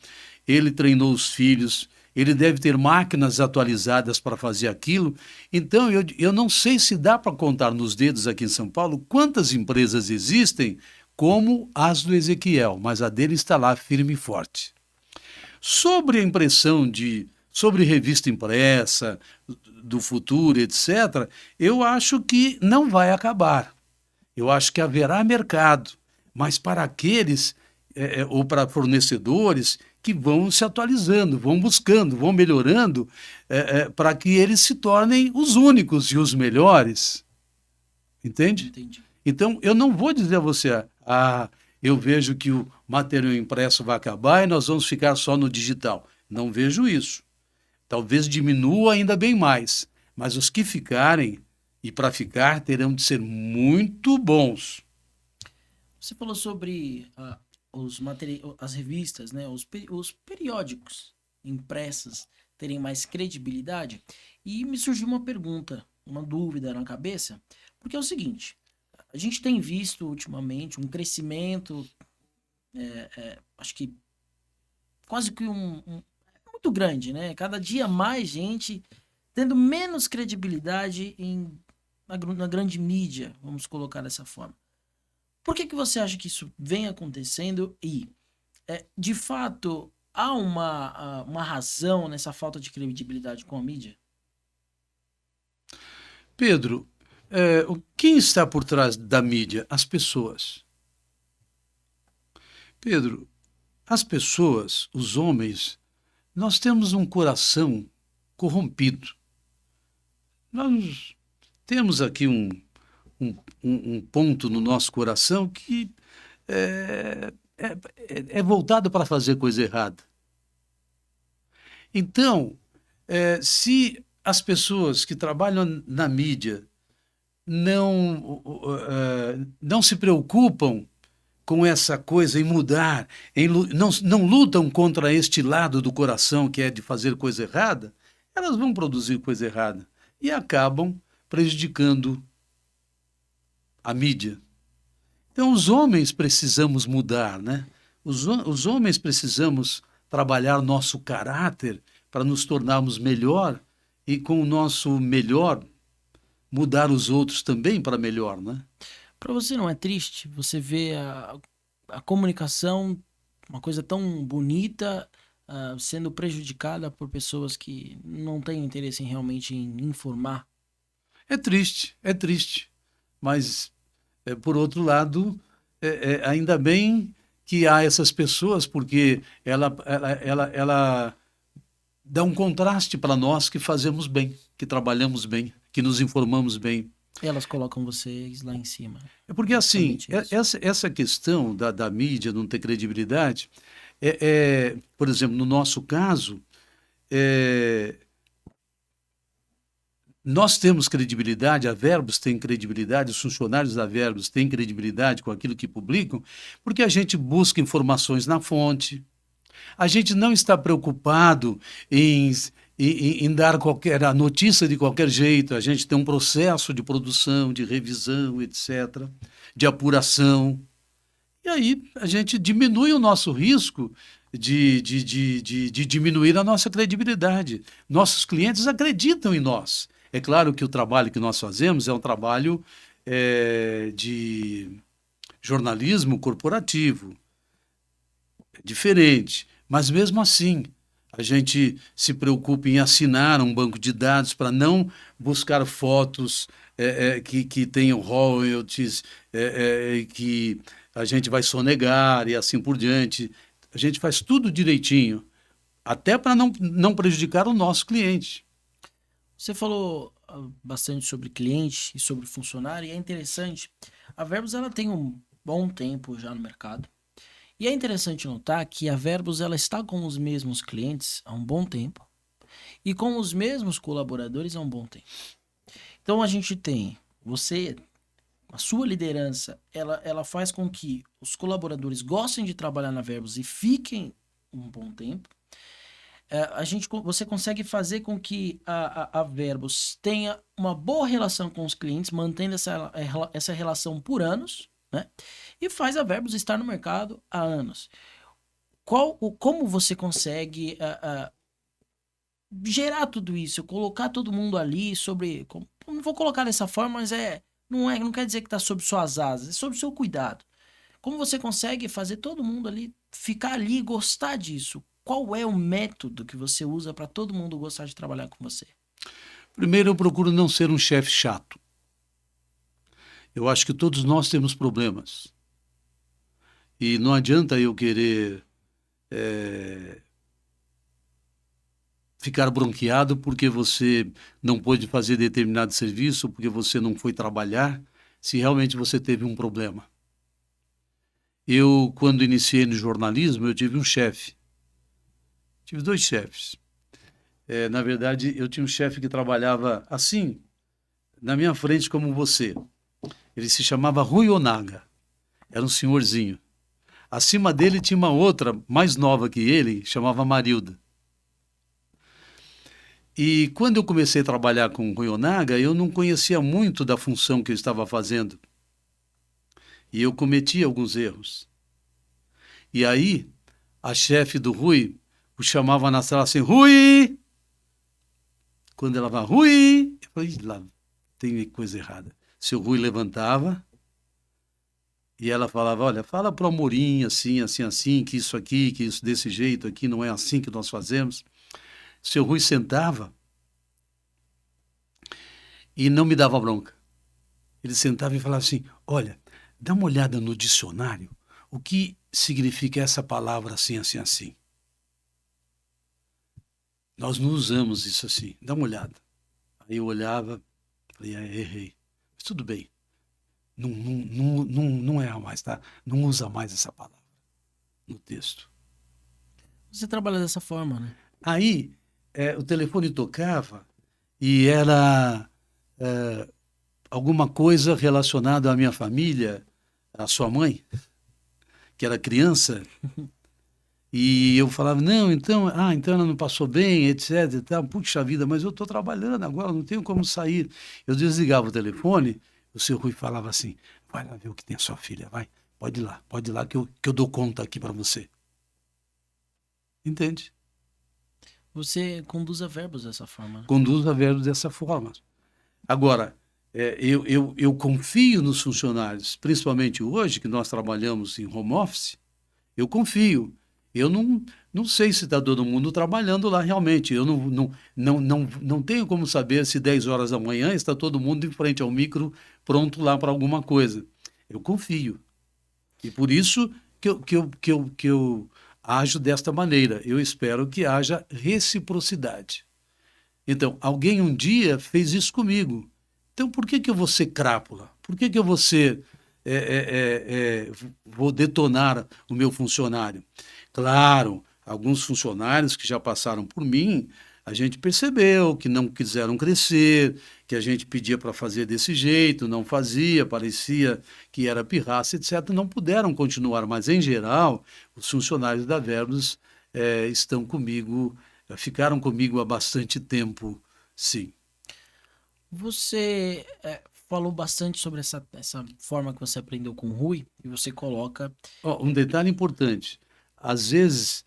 Ele treinou os filhos. Ele deve ter máquinas atualizadas para fazer aquilo. Então, eu não sei se dá para contar nos dedos aqui em São Paulo quantas empresas existem como as do Ezequiel, mas a dele está lá firme e forte. Sobre a sobre revista impressa, do futuro, etc., eu acho que não vai acabar. Eu acho que haverá mercado, mas para aqueles, ou para fornecedores, que vão se atualizando, vão buscando, vão melhorando, para que eles se tornem os únicos e os melhores. Entende? Entendi. Então, eu não vou dizer a você, eu vejo que o material impresso vai acabar e nós vamos ficar só no digital. Não vejo isso. Talvez diminua ainda bem mais, mas os que ficarem, e para ficar, terão de ser muito bons. Você falou sobre as revistas, né? Os periódicos impressos terem mais credibilidade. E me surgiu uma pergunta, uma dúvida na cabeça, porque é o seguinte: a gente tem visto ultimamente um crescimento, acho que quase que muito grande, né? Cada dia mais gente tendo menos credibilidade na grande mídia, vamos colocar dessa forma. Por que você acha que isso vem acontecendo e, de fato, há uma razão nessa falta de credibilidade com a mídia? Pedro, quem está por trás da mídia? As pessoas. Pedro, as pessoas, os homens, nós temos um coração corrompido. Nós temos aqui um ponto no nosso coração que é voltado para fazer coisa errada. Então, se as pessoas que trabalham na mídia não se preocupam com essa coisa em mudar, não lutam contra este lado do coração que é de fazer coisa errada, elas vão produzir coisa errada e acabam prejudicando a mídia. Então, os homens precisamos mudar, né? Os homens precisamos trabalhar nosso caráter para nos tornarmos melhor e, com o nosso melhor, mudar os outros também para melhor, né? Para você não é triste você ver a comunicação, uma coisa tão bonita, sendo prejudicada por pessoas que não têm interesse realmente em informar? É triste, mas por outro lado, ainda bem que há essas pessoas, porque ela dá um contraste para nós que fazemos bem, que trabalhamos bem, que nos informamos bem. Elas colocam vocês lá em cima. É porque, assim, Somente isso. essa questão da mídia não ter credibilidade, por exemplo, no nosso caso, é, nós temos credibilidade, a Verbos tem credibilidade, os funcionários da Verbos têm credibilidade com aquilo que publicam, porque a gente busca informações na fonte, a gente não está preocupado em dar a notícia de qualquer jeito, a gente tem um processo de produção, de revisão, etc., de apuração. E aí a gente diminui o nosso risco de diminuir a nossa credibilidade. Nossos clientes acreditam em nós. É claro que o trabalho que nós fazemos é um trabalho de jornalismo corporativo, diferente, mas mesmo assim a gente se preocupa em assinar um banco de dados para não buscar fotos que tenham royalties, que a gente vai sonegar e assim por diante. A gente faz tudo direitinho, até para não prejudicar o nosso cliente. Você falou bastante sobre cliente e sobre funcionário, e é interessante. A Verbos ela tem um bom tempo já no mercado. E é interessante notar que a Verbos ela está com os mesmos clientes há um bom tempo. e com os mesmos colaboradores há um bom tempo. Então a gente tem você, a sua liderança, ela faz com que os colaboradores gostem de trabalhar na Verbos e fiquem um bom tempo. Você consegue fazer com que a Verbos tenha uma boa relação com os clientes, mantendo essa relação por anos, né? E faz a Verbos estar no mercado há anos. Como você consegue gerar tudo isso, colocar todo mundo ali sobre... Não vou colocar dessa forma, mas não quer dizer que está sob suas asas, é sob seu cuidado. Como você consegue fazer todo mundo ali ficar ali e gostar disso? Qual é o método que você usa para todo mundo gostar de trabalhar com você? Primeiro, eu procuro não ser um chefe chato. Eu acho que todos nós temos problemas. E não adianta eu querer ficar bronqueado porque você não pôde fazer determinado serviço, porque você não foi trabalhar, se realmente você teve um problema. Eu, quando iniciei no jornalismo, eu tive um chefe. Tive 2 chefes. Na verdade, eu tinha um chefe que trabalhava assim, na minha frente como você. Ele se chamava Rui Onaga. Era um senhorzinho. Acima dele tinha uma outra, mais nova que ele, chamava Marilda. E quando eu comecei a trabalhar com o Rui Onaga, eu não conhecia muito da função que eu estava fazendo. E eu cometi alguns erros. E aí, a chefe do Rui o chamava na sala assim, Rui! Quando ela vai, Rui! Eu falei, lá tem coisa errada. Seu Rui levantava e ela falava, olha, fala pro Amorim assim, assim, assim, que isso aqui, que isso desse jeito aqui, não é assim que nós fazemos. Seu Rui sentava e não me dava bronca. Ele sentava e falava assim, olha, dá uma olhada no dicionário, o que significa essa palavra assim, assim, assim. Nós não usamos isso assim, dá uma olhada. Aí eu olhava, falei, errei. Mas tudo bem, não erra mais, tá? Não usa mais essa palavra no texto. Você trabalha dessa forma, né? Aí o telefone tocava e era alguma coisa relacionada à minha família, à sua mãe, que era criança. E eu falava, não, então ela não passou bem, etc. E tal. Puxa vida, mas eu estou trabalhando agora, não tenho como sair. Eu desligava o telefone, o seu Rui falava assim, vai lá ver o que tem a sua filha, vai, pode ir lá que eu dou conta aqui para você. Entende? Você conduz a Verbos dessa forma, né? Conduz a Verbos dessa forma. Agora, eu confio nos funcionários, principalmente hoje, que nós trabalhamos em home office, eu confio. Eu não sei se está todo mundo trabalhando lá realmente. Eu não tenho como saber se 10 horas da manhã está todo mundo em frente ao micro pronto lá para alguma coisa. Eu confio. E por isso que eu ajo desta maneira. Eu espero que haja reciprocidade. Então, alguém um dia fez isso comigo. Então, por que eu vou ser crápula? Por que eu vou ser... vou detonar o meu funcionário? Claro, alguns funcionários que já passaram por mim, a gente percebeu que não quiseram crescer, que a gente pedia para fazer desse jeito, não fazia, parecia que era pirraça, etc. Não puderam continuar, mas em geral, os funcionários da Verbos estão comigo, ficaram comigo há bastante tempo, sim. Você falou bastante sobre essa forma que você aprendeu com o Rui e você coloca... Um detalhe importante, às vezes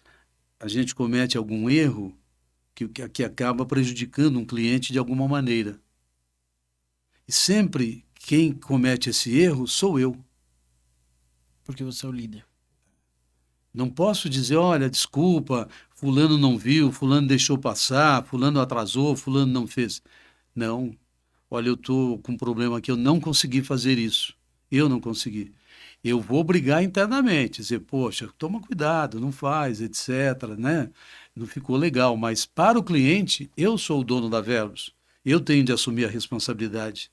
a gente comete algum erro que acaba prejudicando um cliente de alguma maneira. E sempre quem comete esse erro sou eu. Porque você é o líder. Não posso dizer, olha, desculpa, fulano não viu, fulano deixou passar, fulano atrasou, fulano não fez. Não, olha, eu estou com um problema aqui, eu não consegui fazer isso. Eu não consegui. Eu vou brigar internamente, dizer, poxa, toma cuidado, não faz, etc., né? Não ficou legal, mas para o cliente, eu sou o dono da Verbos, eu tenho de assumir a responsabilidade.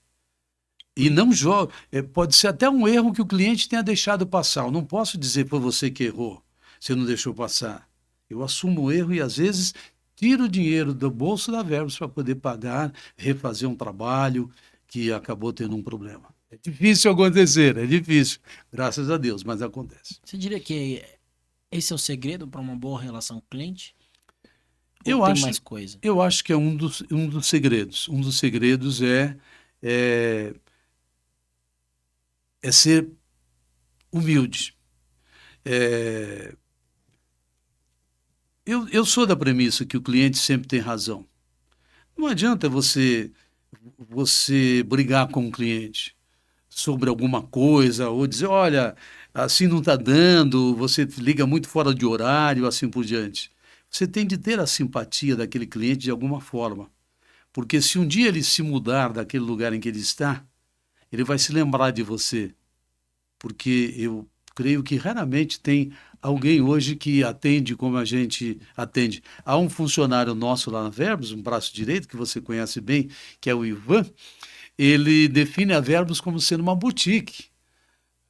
E não jogo, pode ser até um erro que o cliente tenha deixado passar, eu não posso dizer para você que errou, você não deixou passar. Eu assumo o erro e às vezes tira o dinheiro do bolso da Verbos para poder pagar, refazer um trabalho que acabou tendo um problema. É difícil acontecer, é difícil, graças a Deus, mas acontece. Você diria que esse é o segredo para uma boa relação com o cliente? Ou Eu tem acho, mais coisa? eu acho que é um dos segredos. Um dos segredos é, é ser humilde. É, eu sou da premissa que o cliente sempre tem razão. Não adianta você brigar com o cliente sobre alguma coisa ou dizer, olha, assim não está dando, você liga muito fora de horário, assim por diante. Você tem de ter a simpatia daquele cliente de alguma forma, porque se um dia ele se mudar daquele lugar em que ele está, ele vai se lembrar de você, porque eu creio que raramente tem alguém hoje que atende como a gente atende. Há um funcionário nosso lá na Verbos, um braço direito, que você conhece bem, que é o Ivan, ele define a Verbos como sendo uma boutique,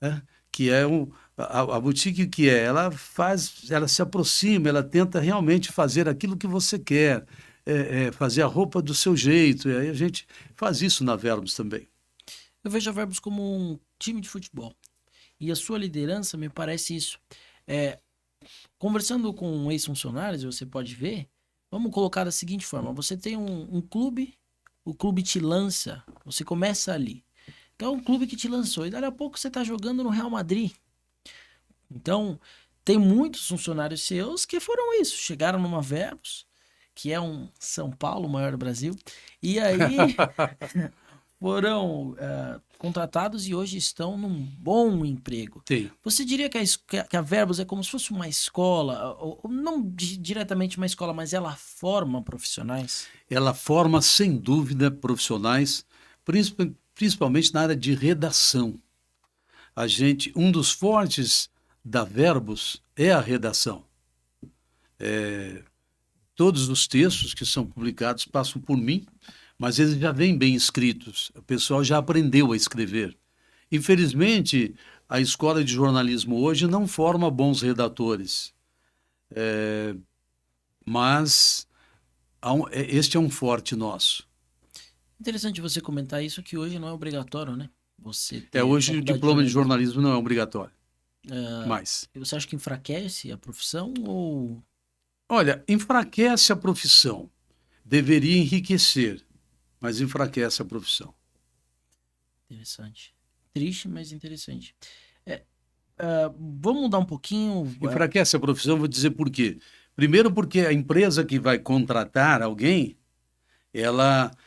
né? Que é a boutique que é, ela se aproxima, ela tenta realmente fazer aquilo que você quer, fazer a roupa do seu jeito, e aí a gente faz isso na Verbos também. Eu vejo a Verbos como um time de futebol. E a sua liderança me parece isso. É, conversando com ex-funcionários, você pode ver, vamos colocar da seguinte forma: você tem um clube, o clube te lança, você começa ali. Então é um clube que te lançou, e dali a pouco você está jogando no Real Madrid. Então, tem muitos funcionários seus que foram isso, chegaram numa Verbos, que é um São Paulo, o maior do Brasil, e aí foram contratados e hoje estão num bom emprego. Tem. Você diria que a Verbos é como se fosse uma escola, ou não diretamente uma escola, mas ela forma profissionais? Ela forma, sem dúvida, profissionais, principalmente na área de redação. Um dos fortes da Verbos é a redação. Todos os textos que são publicados passam por mim, mas eles já vêm bem escritos. O pessoal já aprendeu a escrever. Infelizmente, a escola de jornalismo hoje não forma bons redatores, mas este é um forte nosso. Interessante você comentar isso, que hoje não é obrigatório, né? Você ter Hoje o faculdade de diploma de jornalismo. jornalismo não é obrigatório, mais. Você acha que enfraquece a profissão ou Olha, enfraquece a profissão. Deveria enriquecer, mas enfraquece a profissão. interessante? Triste, mas interessante. É, vamos mudar um pouquinho. Enfraquece a profissão, vou dizer por quê. Primeiro, porque a empresa que vai contratar alguém,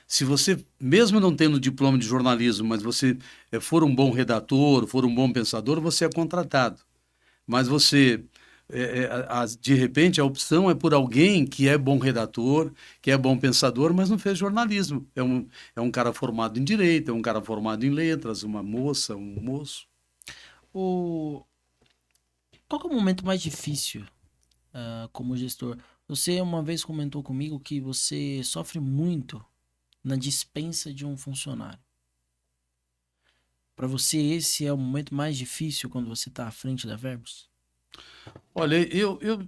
se você, mesmo não tendo diploma de jornalismo, mas você for um bom redator, for um bom pensador, você é contratado. Mas de repente, a opção é por alguém que é bom redator, que é bom pensador, mas não fez jornalismo. É um cara formado em direito, é um cara formado em letras, uma moça, um moço. o... Qual que é o momento mais difícil, como gestor? Você uma vez comentou comigo que você sofre muito na dispensa de um funcionário. Para você, esse é o momento mais difícil quando você está à frente da Verbos? Olha,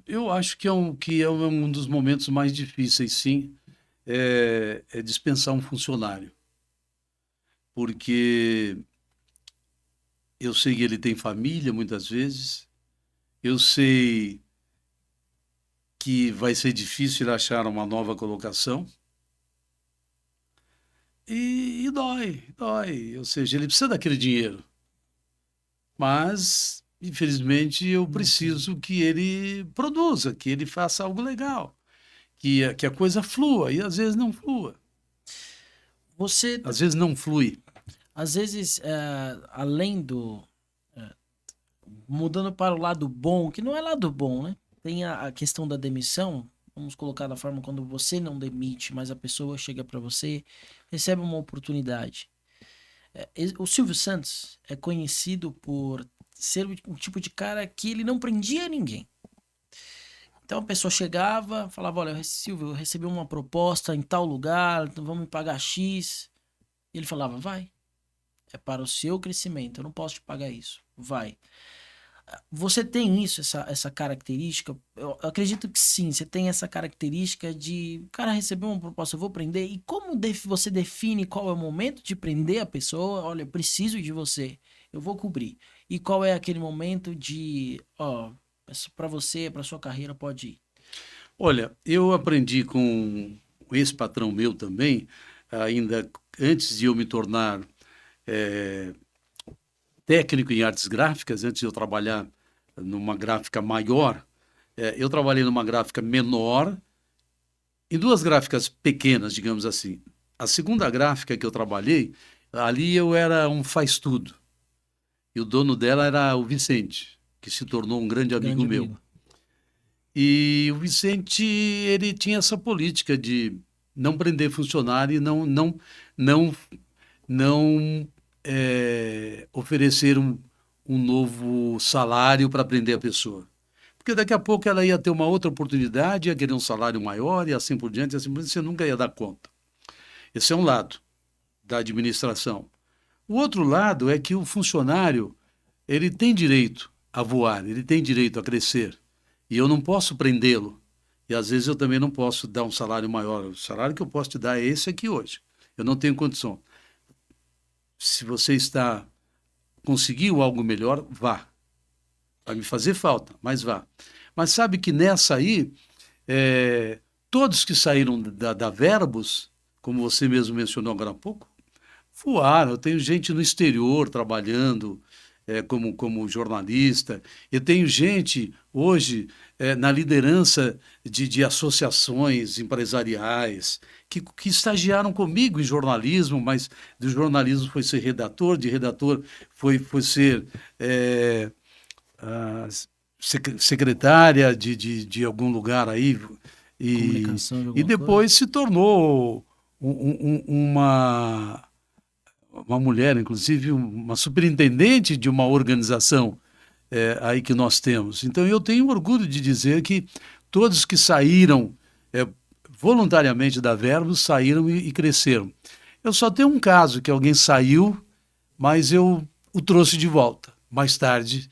eu acho que é um dos momentos mais difíceis, sim, é dispensar um funcionário, porque eu sei que ele tem família muitas vezes, eu sei que vai ser difícil achar uma nova colocação e dói. Ou seja, ele precisa daquele dinheiro, mas infelizmente eu Não tem. preciso que ele produza, que ele faça algo legal, que a coisa flua e às vezes não flua. Você, Às vezes não flui. às vezes, além do. eh, mudando para o lado bom, que não é lado bom, né? Tem a questão da demissão. Vamos colocar da forma quando você não demite, mas a pessoa chega para você, recebe uma oportunidade. O Silvio Santos é conhecido por ser o tipo de cara que ele não prendia ninguém. Então a pessoa chegava, falava: Olha, Silvio, eu recebi uma proposta em tal lugar, então vamos me pagar X. E ele falava: Vai, é para o seu crescimento, eu não posso te pagar isso. Vai. Você tem isso, essa característica? Eu acredito que sim, você tem essa característica de, o cara recebeu uma proposta, eu vou prender, e como você define qual é o momento de prender a pessoa? Olha, eu preciso de você, eu vou cobrir. E qual é aquele momento de, ó, para você, para sua carreira, pode ir. Olha, eu aprendi com um ex-patrão meu também, ainda antes de eu me tornar eh, técnico em artes gráficas, antes de eu trabalhar numa gráfica maior, eu trabalhei numa gráfica menor, em duas gráficas pequenas, digamos assim. A segunda gráfica que eu trabalhei, ali eu era um faz-tudo. E o dono dela era o Vicente, que se tornou um grande amigo Grande meu. amigo. E o Vicente, ele tinha essa política de não prender funcionário e não, não oferecer um novo salário para prender a pessoa. Porque daqui a pouco ela ia ter uma outra oportunidade, ia querer um salário maior e assim por diante, assim por diante, você nunca ia dar conta. Esse é um lado da administração. O outro lado é que o funcionário, ele tem direito a voar, ele tem direito a crescer. E eu não posso prendê-lo. E às vezes eu também não posso dar um salário maior. O salário que eu posso te dar é esse aqui hoje. Eu não tenho condição. Se você conseguiu algo melhor, vá. Vai me fazer falta, mas vá. Mas sabe que nessa aí, todos que saíram da Verbos, como você mesmo mencionou agora há pouco, voaram. Eu tenho gente no exterior trabalhando como jornalista. Eu tenho gente hoje na liderança de associações empresariais que estagiaram comigo em jornalismo, mas do jornalismo foi ser redator, de redator foi ser a secretária de algum lugar aí Comunicação de e alguma coisa. depois se tornou uma mulher, inclusive uma superintendente de uma organização aí que nós temos. Então eu tenho orgulho de dizer que todos que saíram voluntariamente da Verbos saíram e cresceram. Eu só tenho um caso que alguém saiu, mas eu o trouxe de volta mais tarde.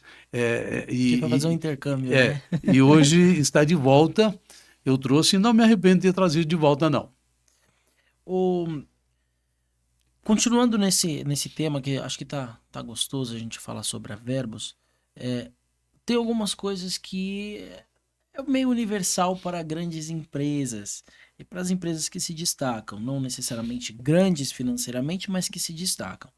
Tipo, fazer um intercâmbio, né? E hoje está de volta. Eu trouxe e não me arrependo de ter trazido de volta, não. O, continuando nesse tema, que acho que tá gostoso a gente falar sobre a Verbos, tem algumas coisas que é meio universal para grandes empresas e para as empresas que se destacam, não necessariamente grandes financeiramente, mas que se destacam.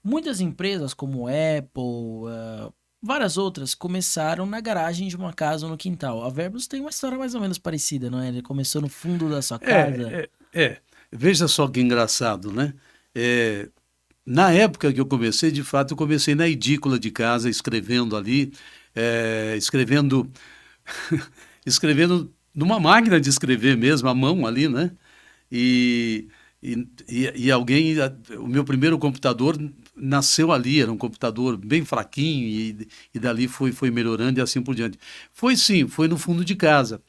Muitas empresas, como Apple, várias outras, começaram na garagem de uma casa ou no quintal. A Verbos tem uma história mais ou menos parecida, não é? Ele começou no fundo da sua casa. Veja só que engraçado, né? É, Na época que eu comecei, de fato, eu comecei na edícula de casa, escrevendo ali, escrevendo, escrevendo numa máquina de escrever mesmo, à mão ali, né? E, e alguém, o meu primeiro computador nasceu ali, era um computador bem fraquinho e dali foi melhorando e assim por diante. Foi sim, foi no fundo de casa.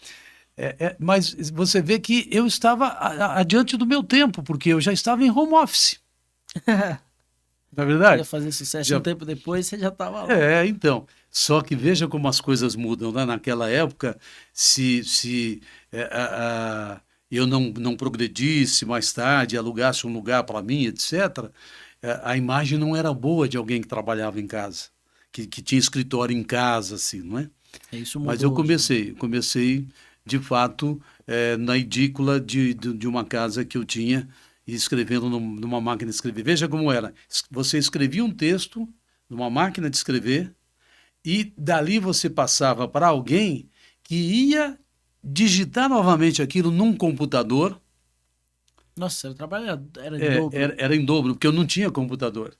Mas você vê que eu estava adiante do meu tempo, porque eu já estava em home office, não é Ia verdade? fazer sucesso um Já, tempo depois, você já estava lá. então. Só que veja como as coisas mudam, né? Naquela época, se eu não progredisse mais tarde, alugasse um lugar para mim, etc., a imagem não era boa de alguém que trabalhava em casa, que tinha escritório em casa, assim, não é? Isso Mas eu mudou hoje. comecei de fato na edícula de uma casa que eu tinha e escrevendo numa máquina de escrever. Veja como era. Você escrevia um texto numa máquina de escrever e dali você passava para alguém que ia digitar novamente aquilo num computador. Nossa, o trabalho era em dobro. Era em dobro, porque eu não tinha computador.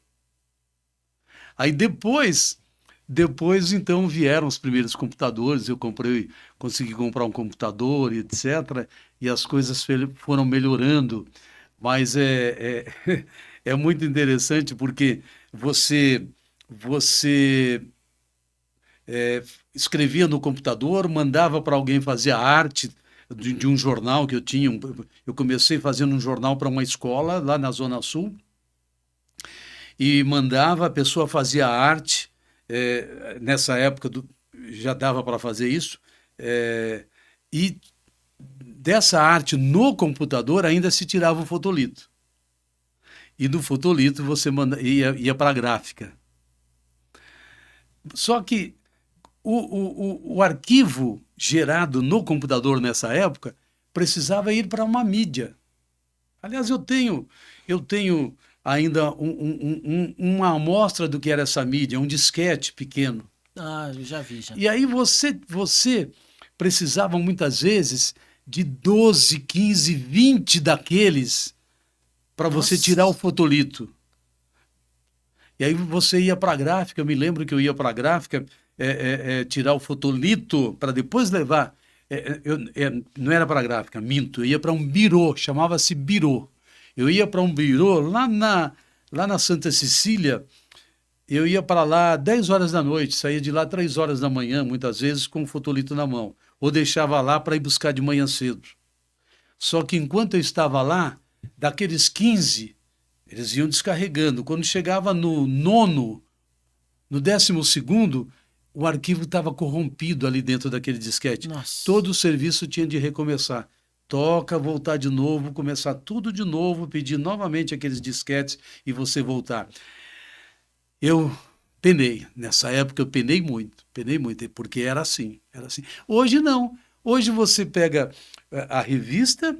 Aí depois então vieram os primeiros computadores, consegui comprar um computador e etc. E as coisas foram melhorando, mas é muito interessante porque você escrevia no computador, mandava para alguém fazer a arte de um jornal que eu tinha. Eu comecei fazendo um jornal para uma escola lá na Zona Sul e mandava, a pessoa fazia a arte nessa época já dava para fazer isso, e dessa arte no computador ainda se tirava o fotolito. E do fotolito você ia para a gráfica. Só que o arquivo gerado no computador nessa época precisava ir para uma mídia. Aliás, eu tenho ainda uma amostra do que era essa mídia, um disquete pequeno. Ah, eu já vi, já. E aí você precisava muitas vezes de 12, 15, 20 daqueles para você Nossa. tirar o fotolito. E aí você ia para a gráfica, eu me lembro que eu ia para a gráfica tirar o fotolito para depois levar. Não era para a gráfica, minto, eu ia para um birô, chamava-se birô. Eu ia para um birô lá na Santa Cecília, eu ia para lá 10 horas da noite, saía de lá 3 horas da manhã, muitas vezes com o fotolito na mão, ou deixava lá para ir buscar de manhã cedo. Só que enquanto eu estava lá, daqueles 15, eles iam descarregando. Quando chegava no nono, no 12º, o arquivo estava corrompido ali dentro daquele disquete. Nossa. Todo o serviço tinha de recomeçar. Toca, voltar de novo, começar tudo de novo, pedir novamente aqueles disquetes e você voltar. Eu penei. Nessa época eu penei muito, porque era assim, era assim. Hoje não. Hoje você pega a revista,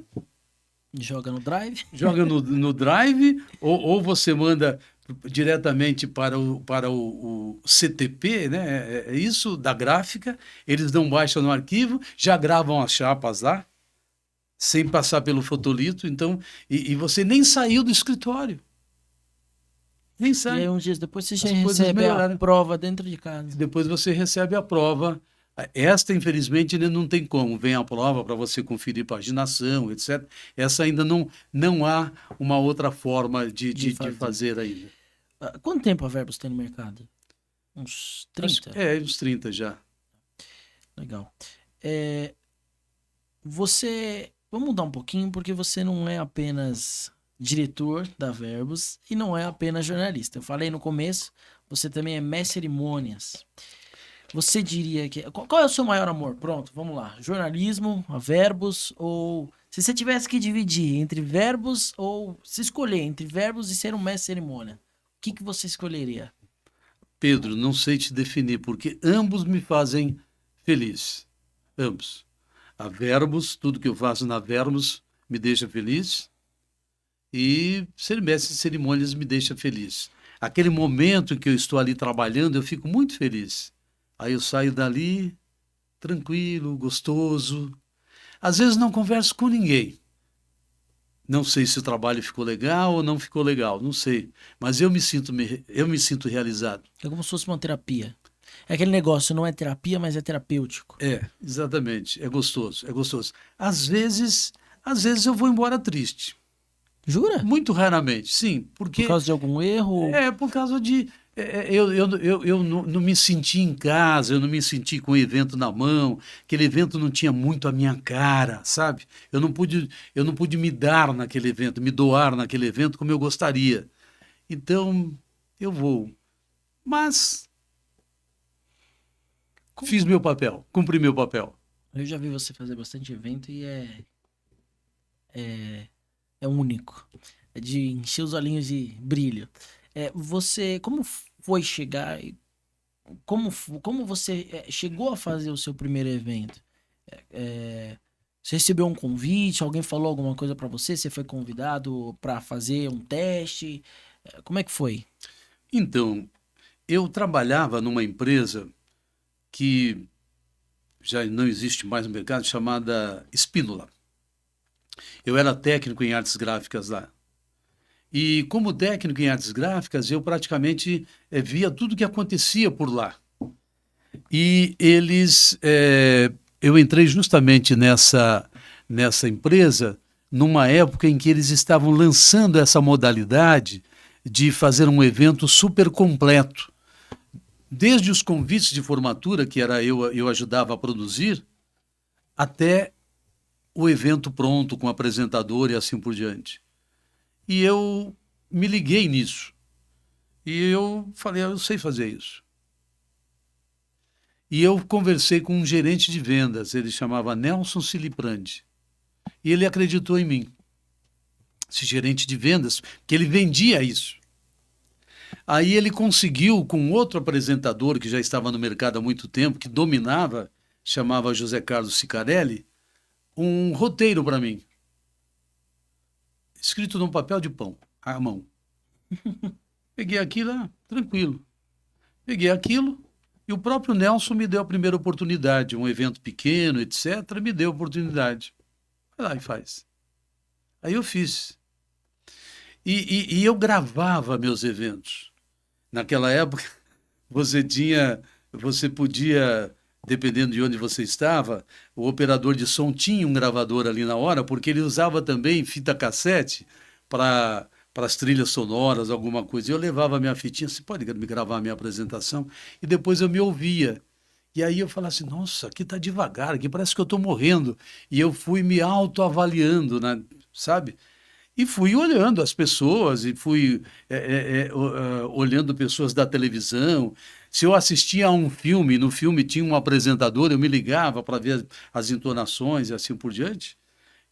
Joga no Drive. joga no Drive, ou você manda diretamente para o CTP, né? É isso, da gráfica, eles dão baixa no arquivo, já gravam as chapas lá, sem passar pelo fotolito, então, e você nem saiu do escritório. Nem E sai. aí, uns dias depois, você já As coisas recebe a melhoraram. prova dentro de casa. Depois você recebe a prova. Esta, infelizmente, ainda não tem como. Vem a prova para você conferir paginação, etc. Essa ainda não há uma outra forma de fazer ainda. Quanto tempo a Verbos tem no mercado? Uns 30? Uns 30 já. Legal. Vamos mudar um pouquinho, porque você não é apenas diretor da Verbos e não é apenas jornalista. Eu falei no começo, você também é mestre cerimônias. Você diria que... Qual é o seu maior amor? Pronto, vamos lá. Jornalismo, a Verbos, ou... Se você tivesse que dividir entre Verbos, ou se escolher entre Verbos e ser um mestre cerimônia, o que você escolheria? Pedro, não sei te definir, porque ambos me fazem feliz. Ambos. A Verbos, tudo que eu faço na Verbos me deixa feliz. E ser mestre de cerimônias me deixa feliz. Aquele momento em que eu estou ali trabalhando, eu fico muito feliz. Aí eu saio dali tranquilo, gostoso. Às vezes não converso com ninguém. Não sei se o trabalho ficou legal ou não ficou legal, não sei. Mas eu me sinto realizado. É como se fosse uma terapia. É aquele negócio, não é terapia, mas é terapêutico. Exatamente. É gostoso, é gostoso. Às vezes eu vou embora triste. Jura? Muito raramente, sim. Porque por causa de algum erro? Por causa de... Eu não me senti em casa, eu não me senti com o evento na mão, aquele evento não tinha muito a minha cara, sabe? Eu não pude me dar naquele evento, me doar naquele evento como eu gostaria. Então, eu vou. Mas fiz meu papel, cumpri meu papel. Eu já vi você fazer bastante evento e é único. É de encher os olhinhos de brilho. Você, como foi chegar? Como você chegou a fazer o seu primeiro evento? Você recebeu um convite? Alguém falou alguma coisa para você? Você foi convidado para fazer um teste? Como é que foi? Então, eu trabalhava numa empresa que já não existe mais no mercado, chamada Espínola. Eu era técnico em artes gráficas lá. E como técnico em artes gráficas, eu praticamente via tudo que acontecia por lá. E eu entrei justamente nessa empresa numa época em que eles estavam lançando essa modalidade de fazer um evento super completo. Desde os convites de formatura, que era eu ajudava a produzir, até o evento pronto, com apresentador e assim por diante. E eu me liguei nisso. E eu falei, eu sei fazer isso. E eu conversei com um gerente de vendas, ele chamava Nelson Siliprandi. E ele acreditou em mim, esse gerente de vendas, que ele vendia isso. Aí ele conseguiu, com outro apresentador que já estava no mercado há muito tempo, que dominava, chamava José Carlos Sicarelli, um roteiro para mim, escrito num papel de pão, à mão. Peguei aquilo, tranquilo. Peguei aquilo e o próprio Nelson me deu a primeira oportunidade, um evento pequeno, etc., me deu a oportunidade. Vai lá e faz. Aí eu fiz. E eu gravava meus eventos. Naquela época, você podia, dependendo de onde você estava, o operador de som tinha um gravador ali na hora, porque ele usava também fita cassete para as trilhas sonoras, alguma coisa. E eu levava a minha fitinha, você pode me gravar a minha apresentação? E depois eu me ouvia. E aí eu falava assim, nossa, aqui está devagar, aqui parece que eu estou morrendo. E eu fui me autoavaliando, né, sabe? E fui olhando as pessoas, e fui olhando pessoas da televisão. Se eu assistia a um filme, no filme tinha um apresentador, eu me ligava para ver as entonações e assim por diante.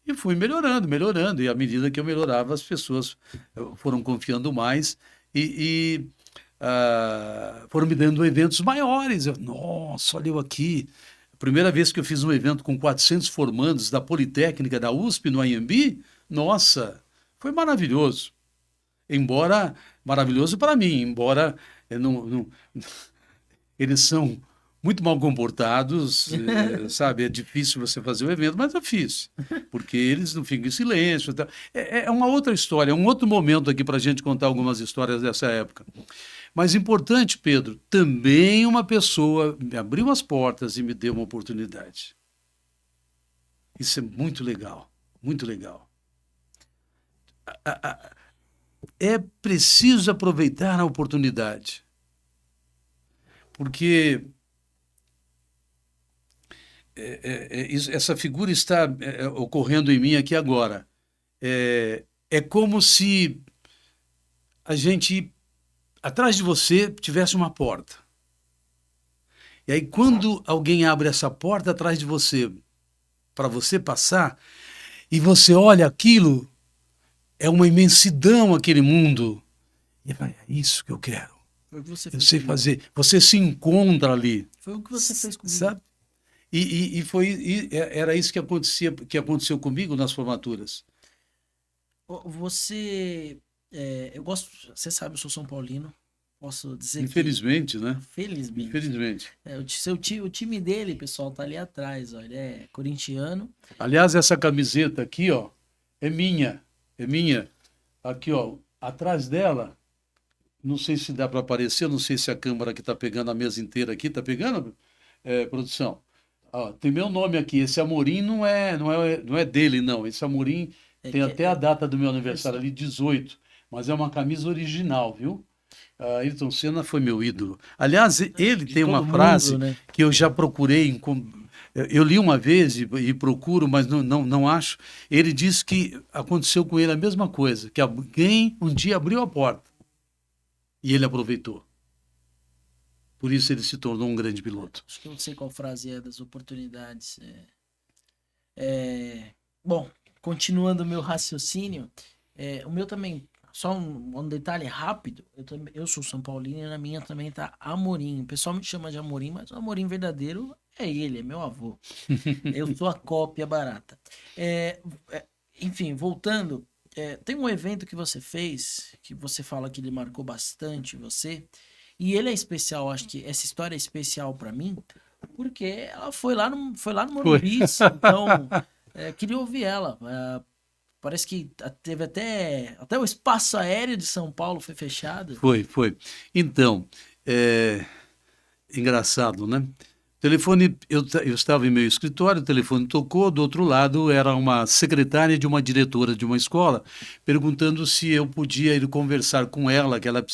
E fui melhorando, melhorando. E à medida que eu melhorava, as pessoas foram confiando mais e foram me dando eventos maiores. Nossa, olha eu aqui. Primeira vez que eu fiz um evento com 400 formandos da Politécnica, da USP, no Anhembi, nossa, foi maravilhoso. Embora, maravilhoso para mim, embora não, eles são muito mal comportados, sabe? É difícil você fazer o evento, mas eu fiz, porque eles não ficam em silêncio. Tá? É uma outra história, é um outro momento aqui para a gente contar algumas histórias dessa época. Mas importante, Pedro, também uma pessoa me abriu as portas e me deu uma oportunidade. Isso é muito legal, muito legal. É preciso aproveitar a oportunidade, porque essa figura está ocorrendo em mim aqui agora. É como se a gente, atrás de você, tivesse uma porta. E aí, quando alguém abre essa porta atrás de você, para você passar, e você olha aquilo, é uma imensidão aquele mundo. E é isso que eu quero. Foi o que você Eu fez sei comigo. fazer. Você se encontra ali. Foi o que você fez comigo. Sabe? Era isso que aconteceu comigo nas formaturas. Você. Eu gosto. Você sabe, eu sou São Paulino. Posso dizer Infelizmente, né? felizmente. Infelizmente. O time dele, pessoal, tá ali atrás, ó. Ele é corintiano. Aliás, essa camiseta aqui, ó, é minha. É minha. Aqui, ó, atrás dela, não sei se dá para aparecer, não sei se a câmera que está pegando a mesa inteira aqui, tá pegando, produção? Ó, tem meu nome aqui. Esse Amorim não é dele, não. Esse Amorim tem até a data do meu aniversário ali, 18. Mas é uma camisa original, viu? Ayrton Senna foi meu ídolo. Aliás, ele tem uma frase, né, que eu já procurei. Eu li uma vez e procuro, mas não acho. Ele disse que aconteceu com ele a mesma coisa, que alguém um dia abriu a porta e ele aproveitou. Por isso ele se tornou um grande piloto. Acho que eu não sei qual frase é das oportunidades. Bom, continuando o meu raciocínio, o meu também, só um detalhe rápido, eu sou São Paulino e na minha também tá Amorim. O pessoal me chama de Amorim, mas o Amorim verdadeiro é ele, é meu avô. Eu sou a cópia barata. Enfim, voltando, tem um evento que você fez, que você fala que ele marcou bastante você, e ele é especial, acho que essa história é especial para mim, porque ela foi lá no Morumbi, então queria ouvir ela. Parece que teve até o espaço aéreo de São Paulo foi fechado. Foi. Então, engraçado, né? Telefone, eu estava em meu escritório, o telefone tocou, do outro lado era uma secretária de uma diretora de uma escola, perguntando se eu podia ir conversar com ela, que ela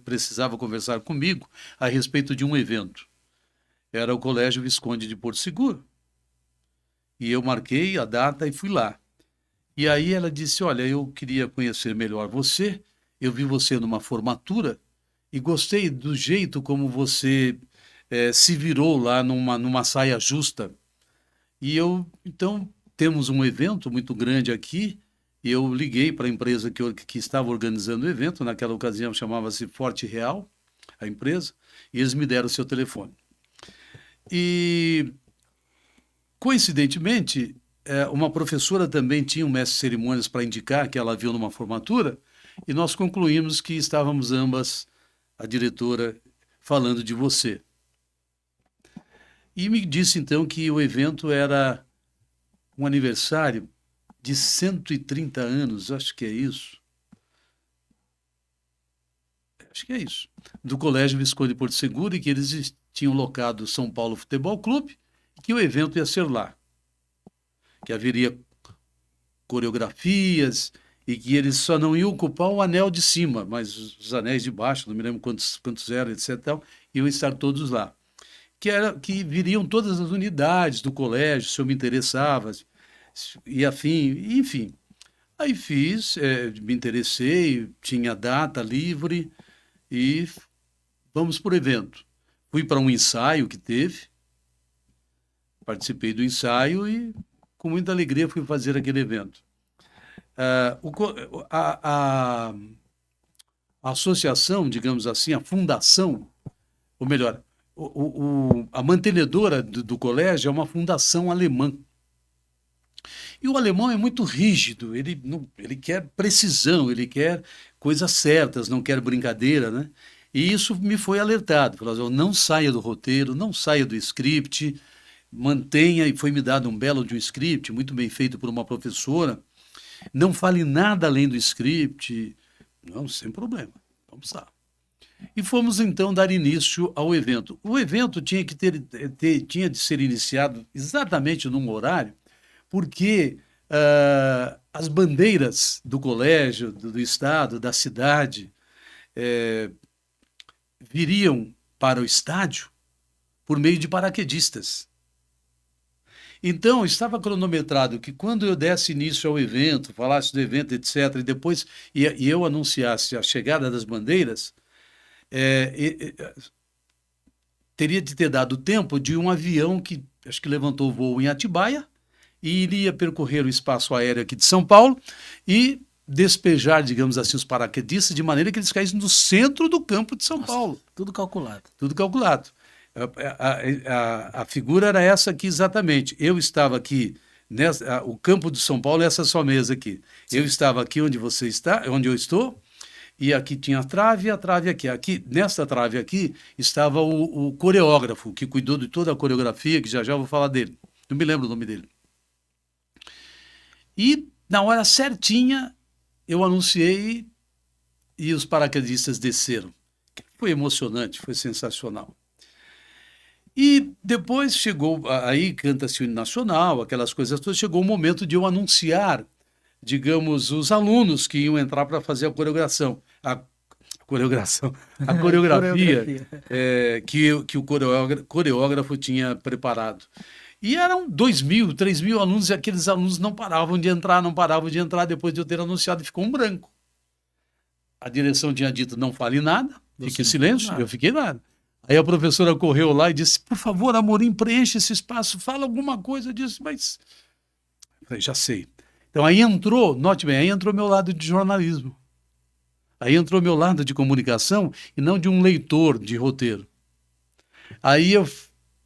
precisava conversar comigo a respeito de um evento. Era o Colégio Visconde de Porto Seguro. E eu marquei a data e fui lá. E aí ela disse, olha, eu queria conhecer melhor você, eu vi você numa formatura e gostei do jeito como você se virou lá numa saia justa. E então, temos um evento muito grande aqui, e eu liguei para a empresa que estava organizando o evento, naquela ocasião chamava-se Forte Real, a empresa, e eles me deram o seu telefone. E, coincidentemente, uma professora também tinha um mestre de cerimônias para indicar, que ela viu numa formatura, e nós concluímos que estávamos ambas, a diretora, falando de você. E me disse então que o evento era um aniversário de 130 anos, acho que é isso. Acho que é isso. Do Colégio Visconde Porto Seguro, e que eles tinham locado São Paulo Futebol Clube, e que o evento ia ser lá. Que haveria coreografias, e que eles só não iam ocupar o anel de cima, mas os anéis de baixo, não me lembro quantos eram, etc. Iam estar todos lá. Que viriam todas as unidades do colégio, se eu me interessava, e afim, enfim. Aí fiz, me interessei, tinha data livre e vamos para o evento. Fui para um ensaio que teve, participei do ensaio e com muita alegria fui fazer aquele evento. Ah, a associação, digamos assim, a fundação, ou melhor, a mantenedora do colégio é uma fundação alemã. E o alemão é muito rígido, ele quer precisão, ele quer coisas certas, não quer brincadeira, né? E isso me foi alertado. Falou, não saia do roteiro, não saia do script, mantenha, e foi me dado um belo de um script, muito bem feito por uma professora, não fale nada além do script. Não, sem problema, vamos lá. E fomos então dar início ao evento. O evento tinha tinha de ser iniciado exatamente num horário, porque as bandeiras do colégio, do estado, da cidade, viriam para o estádio por meio de paraquedistas. Então, estava cronometrado que quando eu desse início ao evento, falasse do evento, etc., e depois eu anunciasse a chegada das bandeiras, teria de ter dado tempo de um avião que acho que levantou o voo em Atibaia e iria percorrer o espaço aéreo aqui de São Paulo e despejar, digamos assim, os paraquedistas de maneira que eles caíssem no centro do campo de São Paulo. Tudo calculado. Tudo calculado. A figura era essa aqui exatamente. Eu estava aqui, o campo de São Paulo é essa sua mesa aqui. Sim. Eu estava aqui onde você está, onde eu estou, e aqui tinha a trave aqui. Nessa trave aqui estava o coreógrafo, que cuidou de toda a coreografia, que já eu vou falar dele. Não me lembro o nome dele. E na hora certinha eu anunciei e os paraquedistas desceram. Foi emocionante, foi sensacional. E depois chegou, aí canta-se o hino nacional, aquelas coisas todas, chegou o momento de eu anunciar, digamos, os alunos que iam entrar para fazer a coreografia que o coreógrafo tinha preparado. E eram 2.000, 3.000 alunos, e aqueles alunos não paravam de entrar, depois de eu ter anunciado, ficou um branco. A direção tinha dito, não fale nada, fique em silêncio, eu fiquei nada. Aí a professora correu lá e disse, por favor, Amorim, preenche esse espaço, fala alguma coisa. Eu disse, mas... Eu falei, já sei. Então aí entrou, note bem, aí entrou meu lado de jornalismo. Aí entrou meu lado de comunicação e não de um leitor de roteiro. Aí eu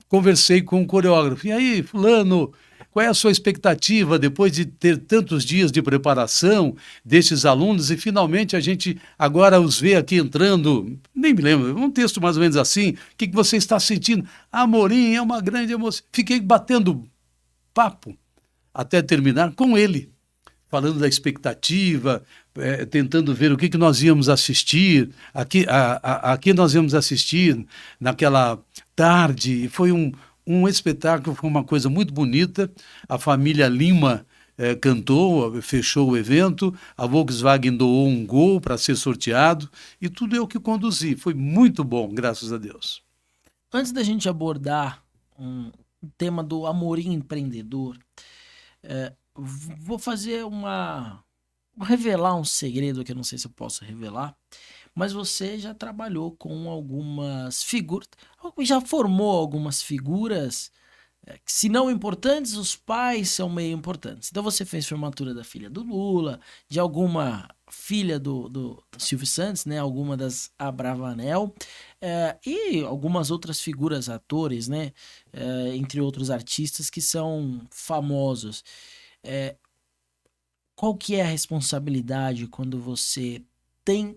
conversei com o coreógrafo. E aí, fulano, qual é a sua expectativa depois de ter tantos dias de preparação desses alunos e finalmente a gente agora os vê aqui entrando, nem me lembro, um texto mais ou menos assim, o que você está sentindo? Amorim, é uma grande emoção. Fiquei batendo papo até terminar com ele, falando da expectativa, tentando ver o que nós íamos assistir, aqui nós íamos assistir naquela tarde. Foi um espetáculo, foi uma coisa muito bonita. A família Lima cantou, fechou o evento, a Volkswagen doou um Gol para ser sorteado, e tudo eu que conduzi. Foi muito bom, graças a Deus. Antes da gente abordar o tema do Amorim empreendedor, vou fazer vou revelar um segredo que eu não sei se eu posso revelar, mas você já trabalhou com algumas figuras, já formou algumas figuras que, se não importantes, os pais são meio importantes. Então você fez formatura da filha do Lula, de alguma filha do Silvio Santos, né? Alguma das Abravanel, e algumas outras figuras, atores, né? Entre outros artistas que são famosos. É, qual que é a responsabilidade quando você tem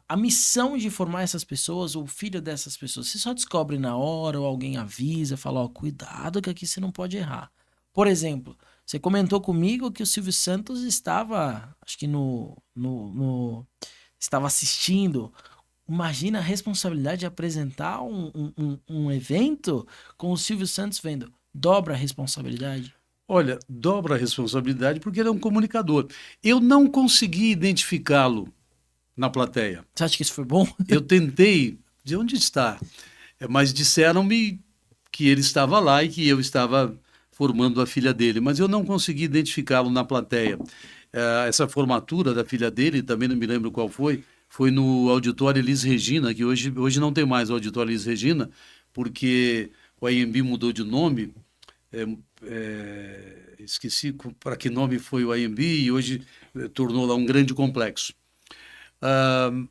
a missão de formar essas pessoas, ou o filho dessas pessoas? Você só descobre na hora, ou alguém avisa, fala, ó, cuidado que aqui você não pode errar. Por exemplo, você comentou comigo que o Silvio Santos estava, acho que estava assistindo. Imagina a responsabilidade de apresentar um evento com o Silvio Santos vendo. Dobra a responsabilidade. Olha, dobra a responsabilidade porque ele é um comunicador. Eu não consegui identificá-lo na plateia. Você acha que isso foi bom? Eu tentei, de onde está? Mas disseram-me que ele estava lá e que eu estava formando a filha dele, mas eu não consegui identificá-lo na plateia. Essa formatura da filha dele, também não me lembro qual foi no Auditório Elis Regina, que hoje não tem mais o Auditório Elis Regina, porque o IMB mudou de nome. Esqueci para que nome foi o IMB e hoje tornou lá um grande complexo.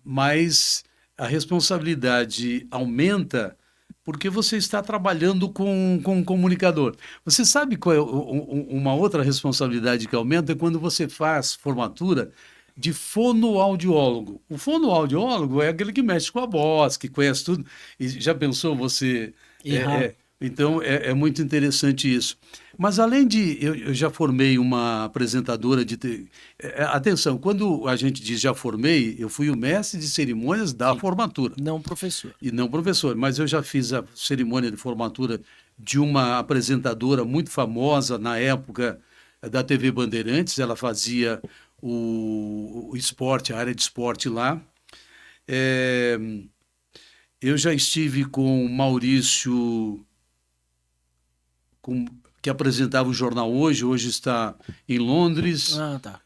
Mas a responsabilidade aumenta porque você está trabalhando com um comunicador. Você sabe qual é uma outra responsabilidade que aumenta? É quando você faz formatura de fonoaudiólogo. O fonoaudiólogo é aquele que mexe com a voz, que conhece tudo. E já pensou você... Errar. Então, é muito interessante isso. Mas, além de... Eu já formei uma apresentadora de... Atenção, quando a gente diz já formei, eu fui o mestre de cerimônias da Sim. formatura. Não professor. E não professor, mas eu já fiz a cerimônia de formatura de uma apresentadora muito famosa na época da TV Bandeirantes. Ela fazia o esporte, a área de esporte lá. Eu já estive com o Maurício... que apresentava o jornal hoje está em Londres, Ah, tá.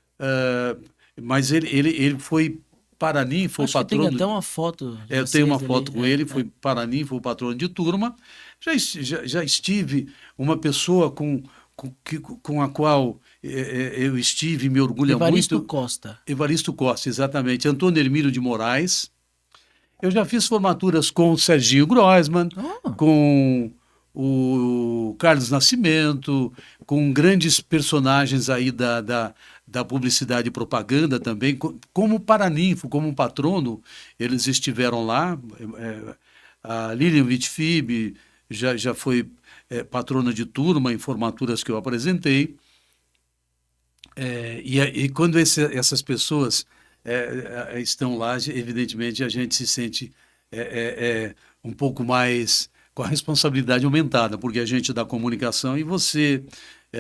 mas ele foi Paranin, foi o Acho que tem patrono. até uma foto de Eu tenho uma vocês foto ali. com ele, foi Paranin, foi o patrono de turma. Já estive uma pessoa com a qual eu estive e me orgulha Evaristo muito. Costa. Evaristo Costa, exatamente. Antônio Hermílio de Moraes. Eu já fiz formaturas com o Serginho Groisman, Oh, com o Carlos Nascimento, com grandes personagens aí da publicidade e propaganda também, como paraninfo, como patrono, eles estiveram lá. A Lilian Whitfib já foi patrona de turma em formaturas que eu apresentei. E quando essas pessoas estão lá, evidentemente a gente se sente um pouco mais com a responsabilidade aumentada, porque a gente é da comunicação e você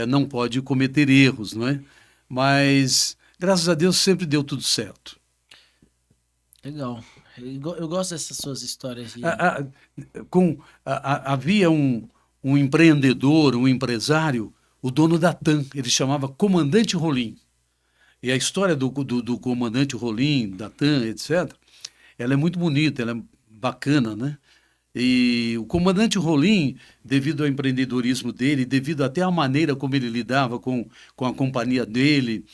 não pode cometer erros, não é? Mas, graças a Deus, sempre deu tudo certo. legal. Eu gosto dessas suas histórias de... Havia um empreendedor, um empresário, o dono da TAM, ele chamava Comandante Rolim. E a história do Comandante Rolim, da TAM, etc., ela é muito bonita, ela é bacana, né? E o Comandante Rolim, devido ao empreendedorismo dele, devido até à maneira como ele lidava com a companhia dele,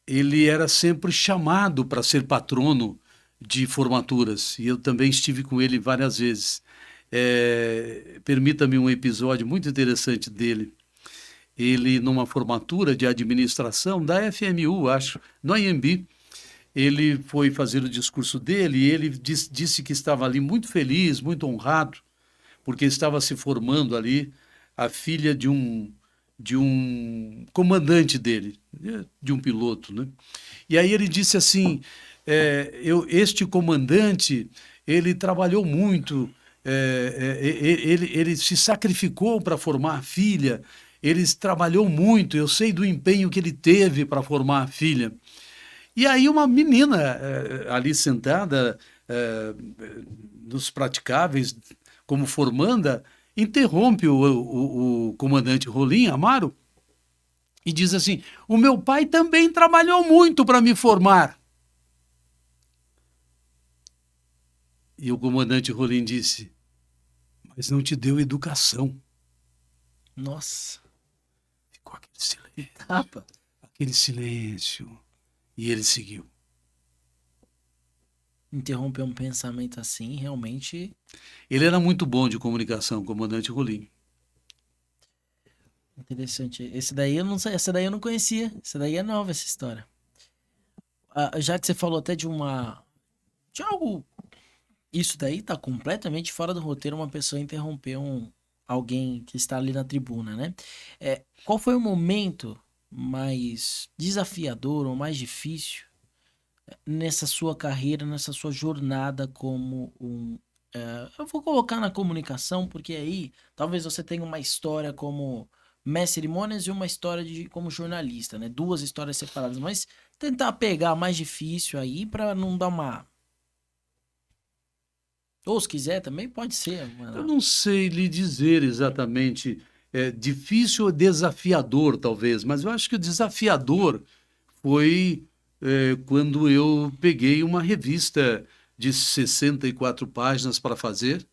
ele era sempre chamado para ser patrono de formaturas. E eu também estive com ele várias vezes. Permita-me um episódio muito interessante dele. Ele, numa formatura de administração da FMU, acho, no IMB, ele foi fazer o discurso dele e ele disse que estava ali muito feliz, muito honrado, porque estava se formando ali a filha de um comandante dele, de um piloto, né? E aí ele disse assim, este comandante, ele trabalhou muito, ele se sacrificou para formar a filha, ele trabalhou muito, eu sei do empenho que ele teve para formar a filha. E aí uma menina ali sentada nos praticáveis, como formanda, interrompe o comandante Rolim, Amaro, e diz assim, o meu pai também trabalhou muito para me formar. E o comandante Rolim disse: mas não te deu educação. Nossa. Ficou aquele silêncio, Tapa. aquele silêncio. E ele seguiu. Interromper um pensamento assim, realmente Ele era muito bom de comunicação, o comandante Rolim. interessante. Esse daí eu não sei, essa daí eu não conhecia. Essa daí é nova, essa história. Já que você falou até de algo, isso daí tá completamente fora do roteiro uma pessoa interromper alguém que está ali na tribuna, né? Qual foi o momento mais desafiador ou mais difícil nessa sua carreira, nessa sua jornada como eu vou colocar na comunicação, porque aí talvez você tenha uma história como mestre de cerimônias e uma história como jornalista, né? Duas histórias separadas, mas tentar pegar a mais difícil aí para não dar uma. Ou se quiser também pode ser. Eu não sei lhe dizer exatamente, difícil ou desafiador, talvez, mas eu acho que o desafiador foi quando eu peguei uma revista de 64 páginas para fazer,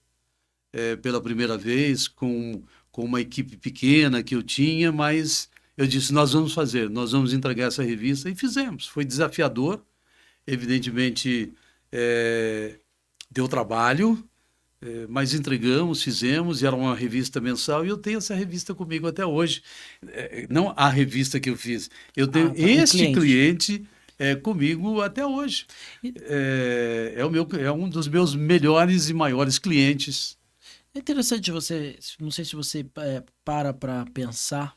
pela primeira vez, com uma equipe pequena que eu tinha, mas eu disse: nós vamos fazer, nós vamos entregar essa revista, e fizemos. Foi desafiador, evidentemente, deu trabalho. Mas entregamos, fizemos, e era uma revista mensal, e eu tenho essa revista comigo até hoje. Não a revista que eu fiz, eu tenho Tá, o este cliente. cliente comigo até hoje. E É um dos meus melhores e maiores clientes. é interessante você, não sei se você para pensar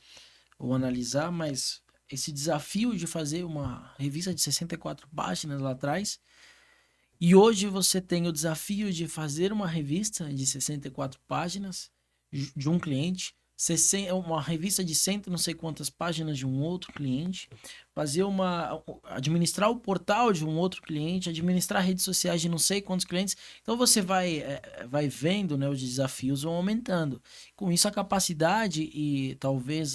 ou analisar, mas esse desafio de fazer uma revista de 64 páginas lá atrás. E hoje você tem o desafio de fazer uma revista de 64 páginas de um cliente, uma revista de cento e não sei quantas páginas de um outro cliente, administrar o portal de um outro cliente, administrar redes sociais de não sei quantos clientes. Então você vai vendo, né, os desafios vão aumentando. Com isso a capacidade e talvez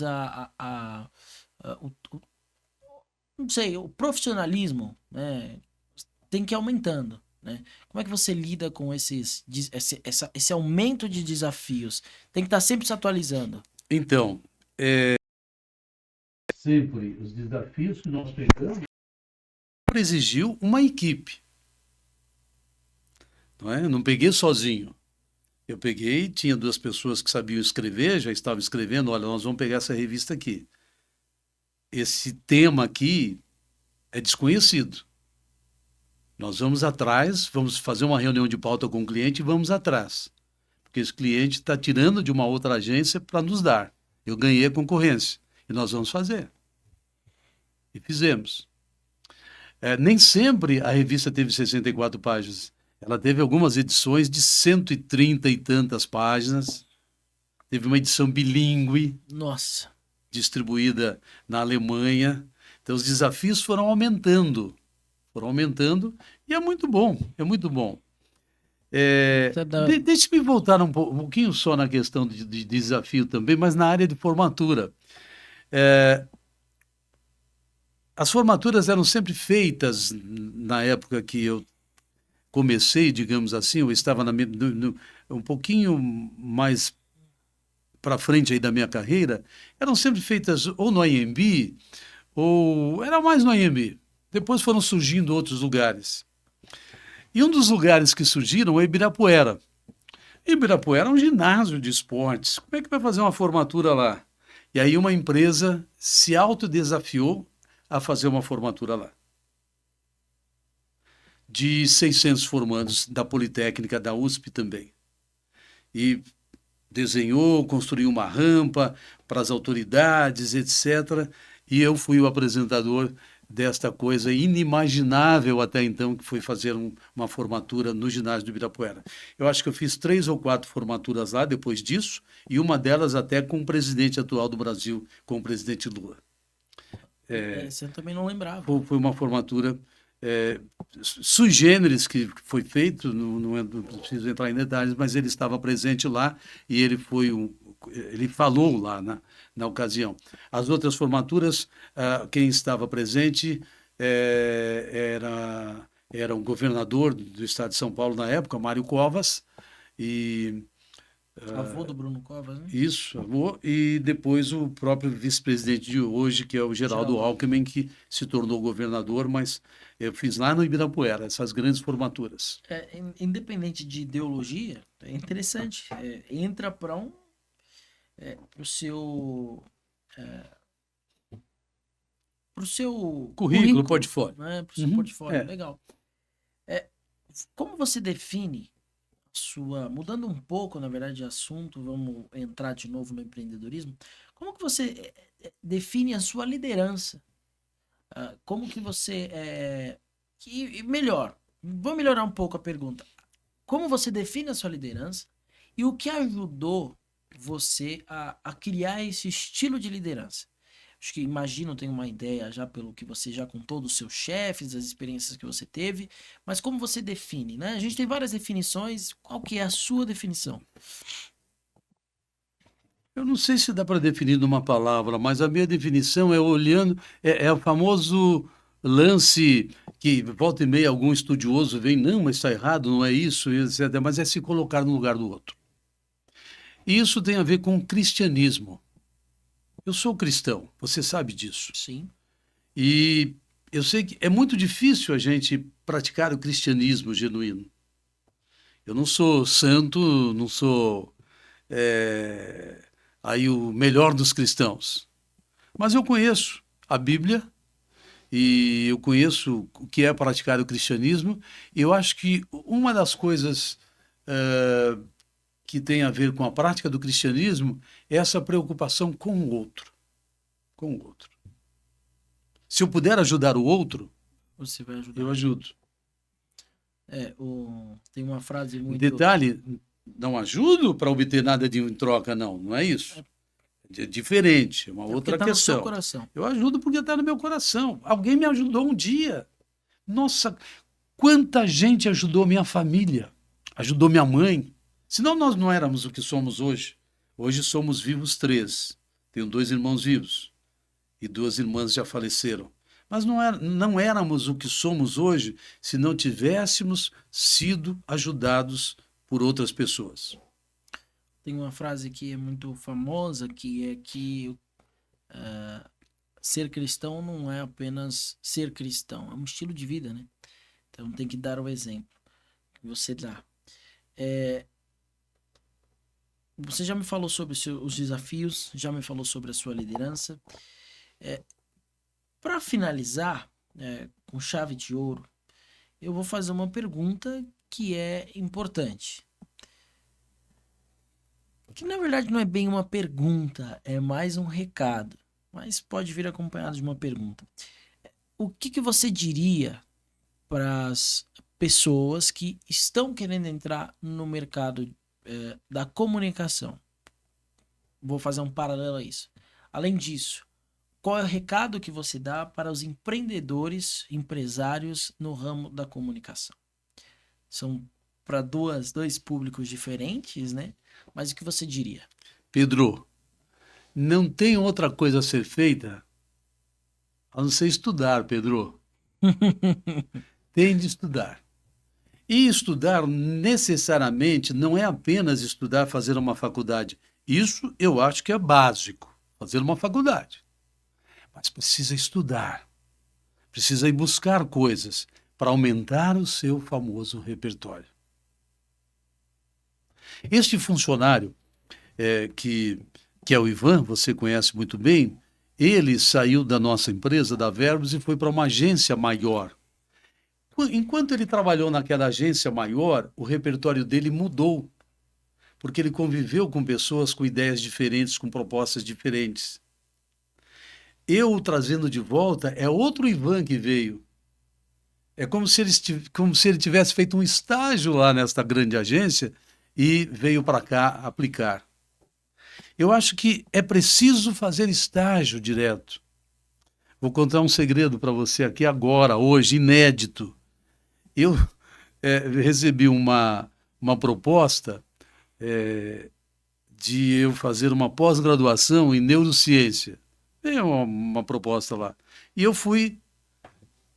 não sei, o profissionalismo, né, tem que ir aumentando, né? Como é que você lida com esse aumento de desafios? Tem que estar sempre se atualizando. Então, sempre os desafios que nós pegamos exigiu uma equipe, não é? Eu não peguei sozinho. Eu peguei, tinha duas pessoas que sabiam escrever, já estavam escrevendo: olha, nós vamos pegar essa revista aqui. Esse tema aqui é desconhecido. Nós vamos atrás, vamos fazer uma reunião de pauta com o cliente e vamos atrás. Porque esse cliente está tirando de uma outra agência para nos dar. Eu ganhei a concorrência. E nós vamos fazer. E fizemos. Nem sempre a revista teve 64 páginas. Ela teve algumas edições de 130 e tantas páginas. Teve uma edição bilíngue, Nossa. distribuída na Alemanha. Então, os desafios foram aumentando. Foram aumentando, e é muito bom, é muito bom. Deixe-me voltar um pouquinho só na questão de desafio também, mas na área de formatura. As formaturas eram sempre feitas, na época que eu comecei, digamos assim, eu estava um pouquinho mais para frente aí da minha carreira, eram sempre feitas ou no IMB, ou era mais no IMB. Depois foram surgindo outros lugares. E um dos lugares que surgiram é Ibirapuera. Ibirapuera é um ginásio de esportes. Como é que vai fazer uma formatura lá? E aí uma empresa se autodesafiou a fazer uma formatura lá. De 600 formandos da Politécnica, da USP também. E desenhou, construiu uma rampa para as autoridades, etc. E eu fui o apresentador desta coisa inimaginável até então, que foi fazer uma formatura no ginásio do Ibirapuera. Eu acho que eu fiz 3 ou 4 formaturas lá depois disso, e uma delas até com o presidente atual do Brasil, com o presidente Lula. Você também não lembrava. Foi uma formatura sui generis que foi feito, não preciso entrar em detalhes, mas ele estava presente lá e ele falou lá na ocasião. As outras formaturas, quem estava presente era era um governador do estado de São Paulo na época, Mário Covas, e Avô do Bruno Covas, né? isso, avô, e depois o próprio vice-presidente de hoje, que é o Geraldo Geraldo Alckmin. Alckmin, que se tornou governador, mas eu fiz lá no Ibirapuera, essas grandes formaturas. Independente de ideologia, é interessante. Entra para o seu, pro seu Currículo, currículo, portfólio. né? Para o seu Uhum, portfólio. é. Legal. É, como você define mudando um pouco, na verdade, de assunto, vamos entrar de novo no empreendedorismo. Como que você define a sua liderança? Como que você melhor, vou melhorar um pouco a pergunta. Como você define a sua liderança e o que ajudou você a criar esse estilo de liderança? Acho que imagino, tenho uma ideia já pelo que você já contou dos seus chefes, das experiências que você teve, mas como você define, né? A gente tem várias definições, qual que é a sua definição? Eu não sei se dá para definir numa palavra, mas a minha definição é olhando, é o famoso lance que volta e meia algum estudioso vem, não, mas está errado, não é isso, etc. Mas é se colocar no lugar do outro. E isso tem a ver com o cristianismo. Eu sou cristão, você sabe disso. Sim. E eu sei que é muito difícil a gente praticar o cristianismo genuíno. Eu não sou santo, não sou aí o melhor dos cristãos. Mas eu conheço a Bíblia e eu conheço o que é praticar o cristianismo. E eu acho que uma das coisas que tem a ver com a prática do cristianismo é essa preocupação com o outro. Com o outro. Se eu puder ajudar o outro, Você vai ajudar. eu ajudo. Tem uma frase muito... Detalhe, não ajudo para obter nada em troca, não. Não é isso. É diferente, é uma outra tá questão. No seu coração. Eu ajudo porque está no meu coração. Alguém me ajudou um dia. Nossa, quanta gente ajudou minha família, ajudou minha mãe. Senão nós não éramos o que somos hoje. Hoje somos vivos 3. Tenho 2 irmãos vivos e 2 irmãs já faleceram. Mas não éramos o que somos hoje se não tivéssemos sido ajudados por outras pessoas. Tem uma frase que é muito famosa, que é que ser cristão não é apenas ser cristão, é um estilo de vida, né? Então tem que dar o exemplo que você dá. Você já me falou sobre os desafios, já me falou sobre a sua liderança. Para finalizar, com chave de ouro, eu vou fazer uma pergunta que é importante. Que na verdade não é bem uma pergunta, é mais um recado, mas pode vir acompanhado de uma pergunta. O que você diria para as pessoas que estão querendo entrar no mercado da comunicação? Vou fazer um paralelo a isso. Além disso, qual é o recado que você dá para os empreendedores, empresários no ramo da comunicação? São para dois públicos diferentes, né? Mas o que você diria? Pedro, não tem outra coisa a ser feita a não ser estudar, Pedro. Tem de estudar. E estudar necessariamente não é apenas estudar, fazer uma faculdade. Isso eu acho que é básico, fazer uma faculdade. Mas precisa estudar, precisa ir buscar coisas para aumentar o seu famoso repertório. Este funcionário, que é o Ivan, você conhece muito bem, ele saiu da nossa empresa, da Verbos, e foi para uma agência maior. Enquanto ele trabalhou naquela agência maior, o repertório dele mudou, porque ele conviveu com pessoas com ideias diferentes, com propostas diferentes. Eu o trazendo de volta é outro Ivan que veio. É como se ele tivesse feito um estágio lá nesta grande agência e veio para cá aplicar. Eu acho que é preciso fazer estágio direto. Vou contar um segredo para você aqui agora, hoje, inédito. Eu recebi uma proposta de eu fazer uma pós-graduação em neurociência. Tem uma proposta lá. E eu fui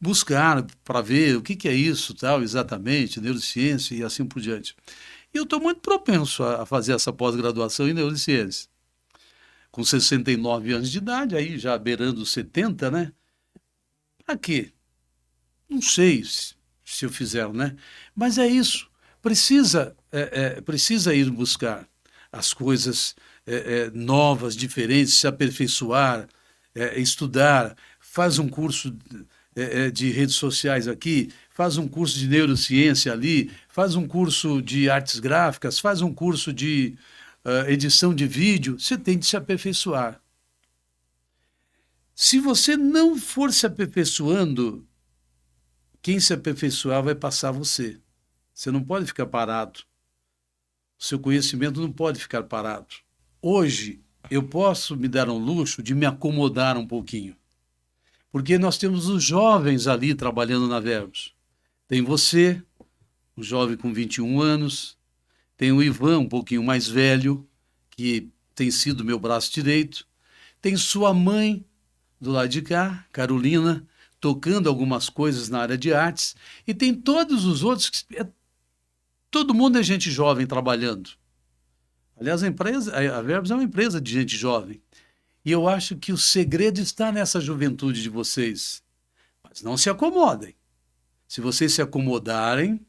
buscar para ver o que é isso, tal, exatamente, neurociência e assim por diante. E eu estou muito propenso a fazer essa pós-graduação em neurociência. Com 69 anos de idade, aí já beirando os 70, né? Para quê? Não sei se eu fizer, né? Mas é isso. Precisa ir buscar as coisas novas, diferentes, se aperfeiçoar, estudar, faz um curso de redes sociais aqui, faz um curso de neurociência ali, faz um curso de artes gráficas, faz um curso de edição de vídeo. Você tem de se aperfeiçoar. Se você não for se aperfeiçoando, quem se aperfeiçoar vai passar você. Você não pode ficar parado. O seu conhecimento não pode ficar parado. Hoje, eu posso me dar um luxo de me acomodar um pouquinho. Porque nós temos os jovens ali trabalhando na Verbos. Tem você, um jovem com 21 anos. Tem o Ivan, um pouquinho mais velho, que tem sido meu braço direito. Tem sua mãe do lado de cá, Carolina, tocando algumas coisas na área de artes. E tem todos os outros que todo mundo é gente jovem trabalhando. Aliás, a Verbos é uma empresa de gente jovem. E eu acho que o segredo está nessa juventude de vocês. Mas não se acomodem. Se vocês se acomodarem,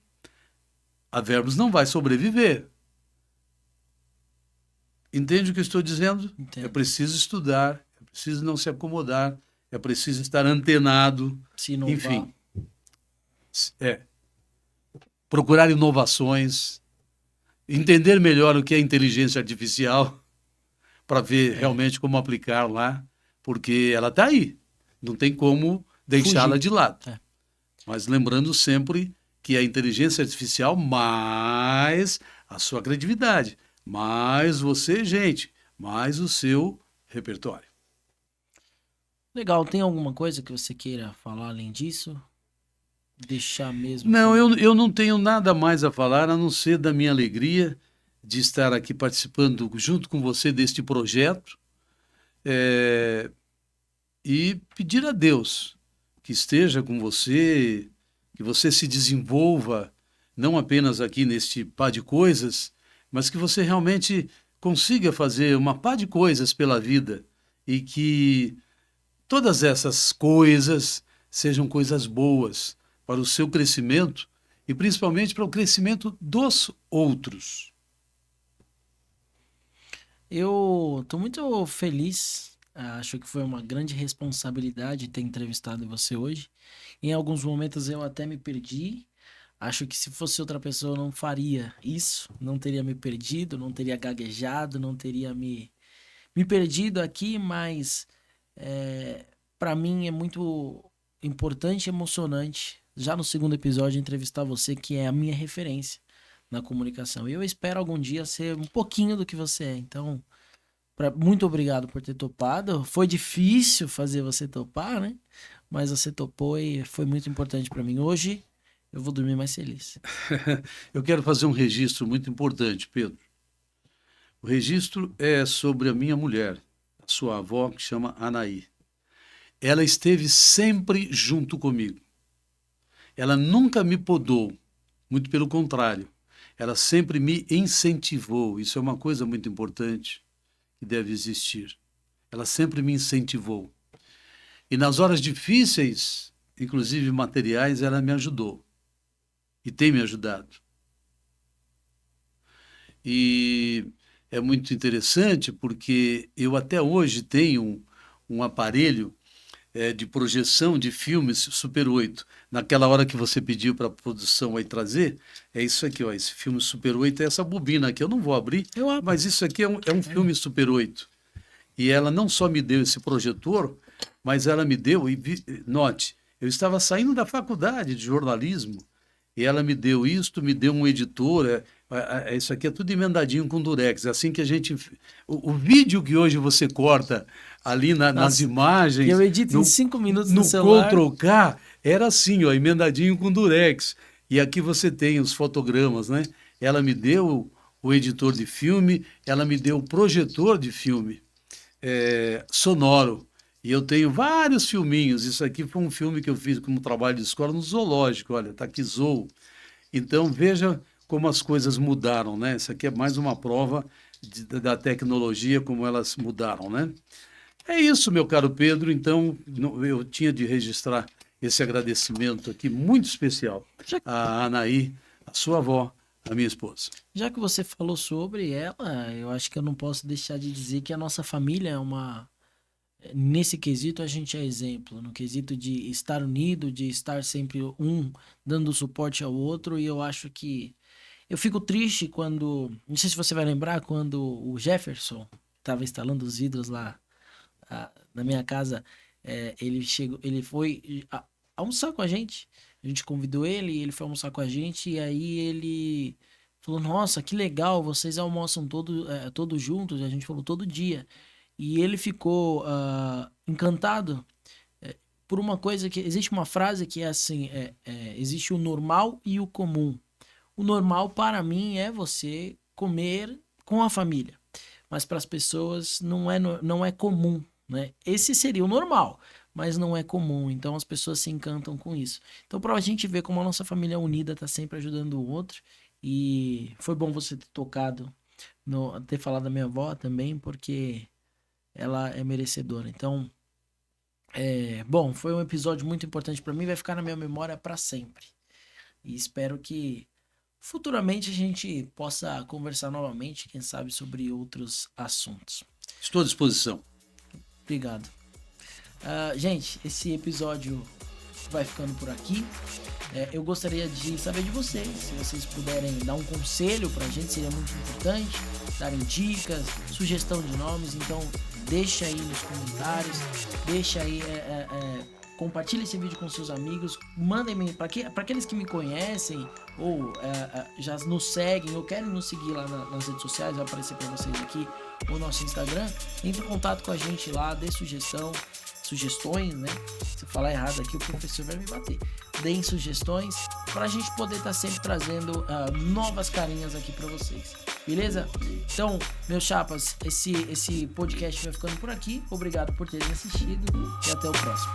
a Verbos não vai sobreviver. Entende o que eu estou dizendo? Entendo. É preciso estudar, é preciso não se acomodar, é preciso estar antenado. Se inovar. Enfim, procurar inovações, entender melhor o que é inteligência artificial, para ver realmente como aplicar lá, porque ela está aí, não tem como deixá-la de lado. Mas lembrando sempre que a inteligência artificial mais a sua criatividade, mais você, gente, mais o seu repertório. Legal, tem alguma coisa que você queira falar além disso? Deixar mesmo? Não, eu não tenho nada mais a falar, a não ser da minha alegria de estar aqui participando junto com você deste projeto e pedir a Deus que esteja com você, que você se desenvolva, não apenas aqui neste pá de coisas, mas que você realmente consiga fazer uma pá de coisas pela vida e que todas essas coisas sejam coisas boas para o seu crescimento e principalmente para o crescimento dos outros. Eu estou muito feliz. Acho que foi uma grande responsabilidade ter entrevistado você hoje. Em alguns momentos eu até me perdi. Acho que se fosse outra pessoa eu não faria isso. Não teria me perdido, não teria gaguejado, não teria me perdido aqui, mas para mim é muito importante e emocionante, já no segundo episódio, entrevistar você, que é a minha referência na comunicação. E eu espero algum dia ser um pouquinho do que você é. Então, muito obrigado por ter topado. Foi difícil fazer você topar, né? Mas você topou e foi muito importante para mim. Hoje eu vou dormir mais feliz. Eu quero fazer um registro muito importante, Pedro. O registro é sobre a minha mulher, a sua avó, que chama Anaí. Ela esteve sempre junto comigo. Ela nunca me podou, muito pelo contrário. Ela sempre me incentivou. Isso é uma coisa muito importante que deve existir. Ela sempre me incentivou. E nas horas difíceis, inclusive materiais, ela me ajudou. E tem me ajudado. E é muito interessante porque eu até hoje tenho um aparelho de projeção de filmes Super 8. Naquela hora que você pediu para a produção aí trazer, é isso aqui, ó, esse filme Super 8 é essa bobina aqui. Eu não vou abrir, mas isso aqui é um filme Super 8. E ela não só me deu esse projetor, mas ela me deu, note, eu estava saindo da faculdade de jornalismo, e ela me deu isto, me deu um editor, isso aqui é tudo emendadinho com durex, assim que a gente... O vídeo que hoje você corta ali nas imagens... Eu edito em 5 minutos no celular. No Ctrl+K, era assim, ó, emendadinho com durex. E aqui você tem os fotogramas, né? Ela me deu o editor de filme, ela me deu o projetor de filme sonoro. E eu tenho vários filminhos. Isso aqui foi um filme que eu fiz como trabalho de escola no zoológico. Olha, tá aqui Zoo. Então veja como as coisas mudaram, né? Isso aqui é mais uma prova da tecnologia, como elas mudaram, né? É isso, meu caro Pedro. Então, eu tinha de registrar esse agradecimento aqui muito especial Já, à Anaí, a sua avó, a minha esposa. já que você falou sobre ela, eu acho que eu não posso deixar de dizer que a nossa família é uma. Nesse quesito, a gente é exemplo. No quesito de estar unido, de estar sempre um dando suporte ao outro. E eu acho que. Eu fico triste quando. Não sei se você vai lembrar, quando o Jefferson estava instalando os vidros lá na minha casa, ele chegou, ele foi almoçar com a gente. A gente convidou ele e ele foi almoçar com a gente. E aí ele falou: Nossa, que legal, vocês almoçam todos juntos. E a gente falou todo dia. E ele ficou encantado por uma coisa que. Existe uma frase que é assim: existe o normal e o comum. O normal para mim é você comer com a família, mas para as pessoas não é comum, né? Esse seria o normal, mas não é comum, então as pessoas se encantam com isso. Então, para a gente ver como a nossa família unida está sempre ajudando o outro, e foi bom você ter tocado, ter falado da minha avó também, porque ela é merecedora. Então, bom, foi um episódio muito importante para mim, vai ficar na minha memória para sempre. E espero que futuramente a gente possa conversar novamente, quem sabe, sobre outros assuntos. Estou à disposição. Obrigado. Gente, esse episódio vai ficando por aqui. Eu gostaria de saber de vocês, se vocês puderem dar um conselho pra gente, seria muito importante, darem dicas, sugestão de nomes, então deixa aí nos comentários, deixa aí, compartilhe esse vídeo com seus amigos, mandem para aqueles que me conhecem ou já nos seguem ou querem nos seguir lá nas redes sociais, vai aparecer para vocês aqui o nosso Instagram, entre em contato com a gente lá, dê sugestões, né? Se eu falar errado aqui, o professor vai me bater. Deem sugestões para a gente poder estar sempre trazendo novas carinhas aqui para vocês. Beleza? Então, meus chapas, esse podcast vai ficando por aqui. Obrigado por terem assistido e até o próximo.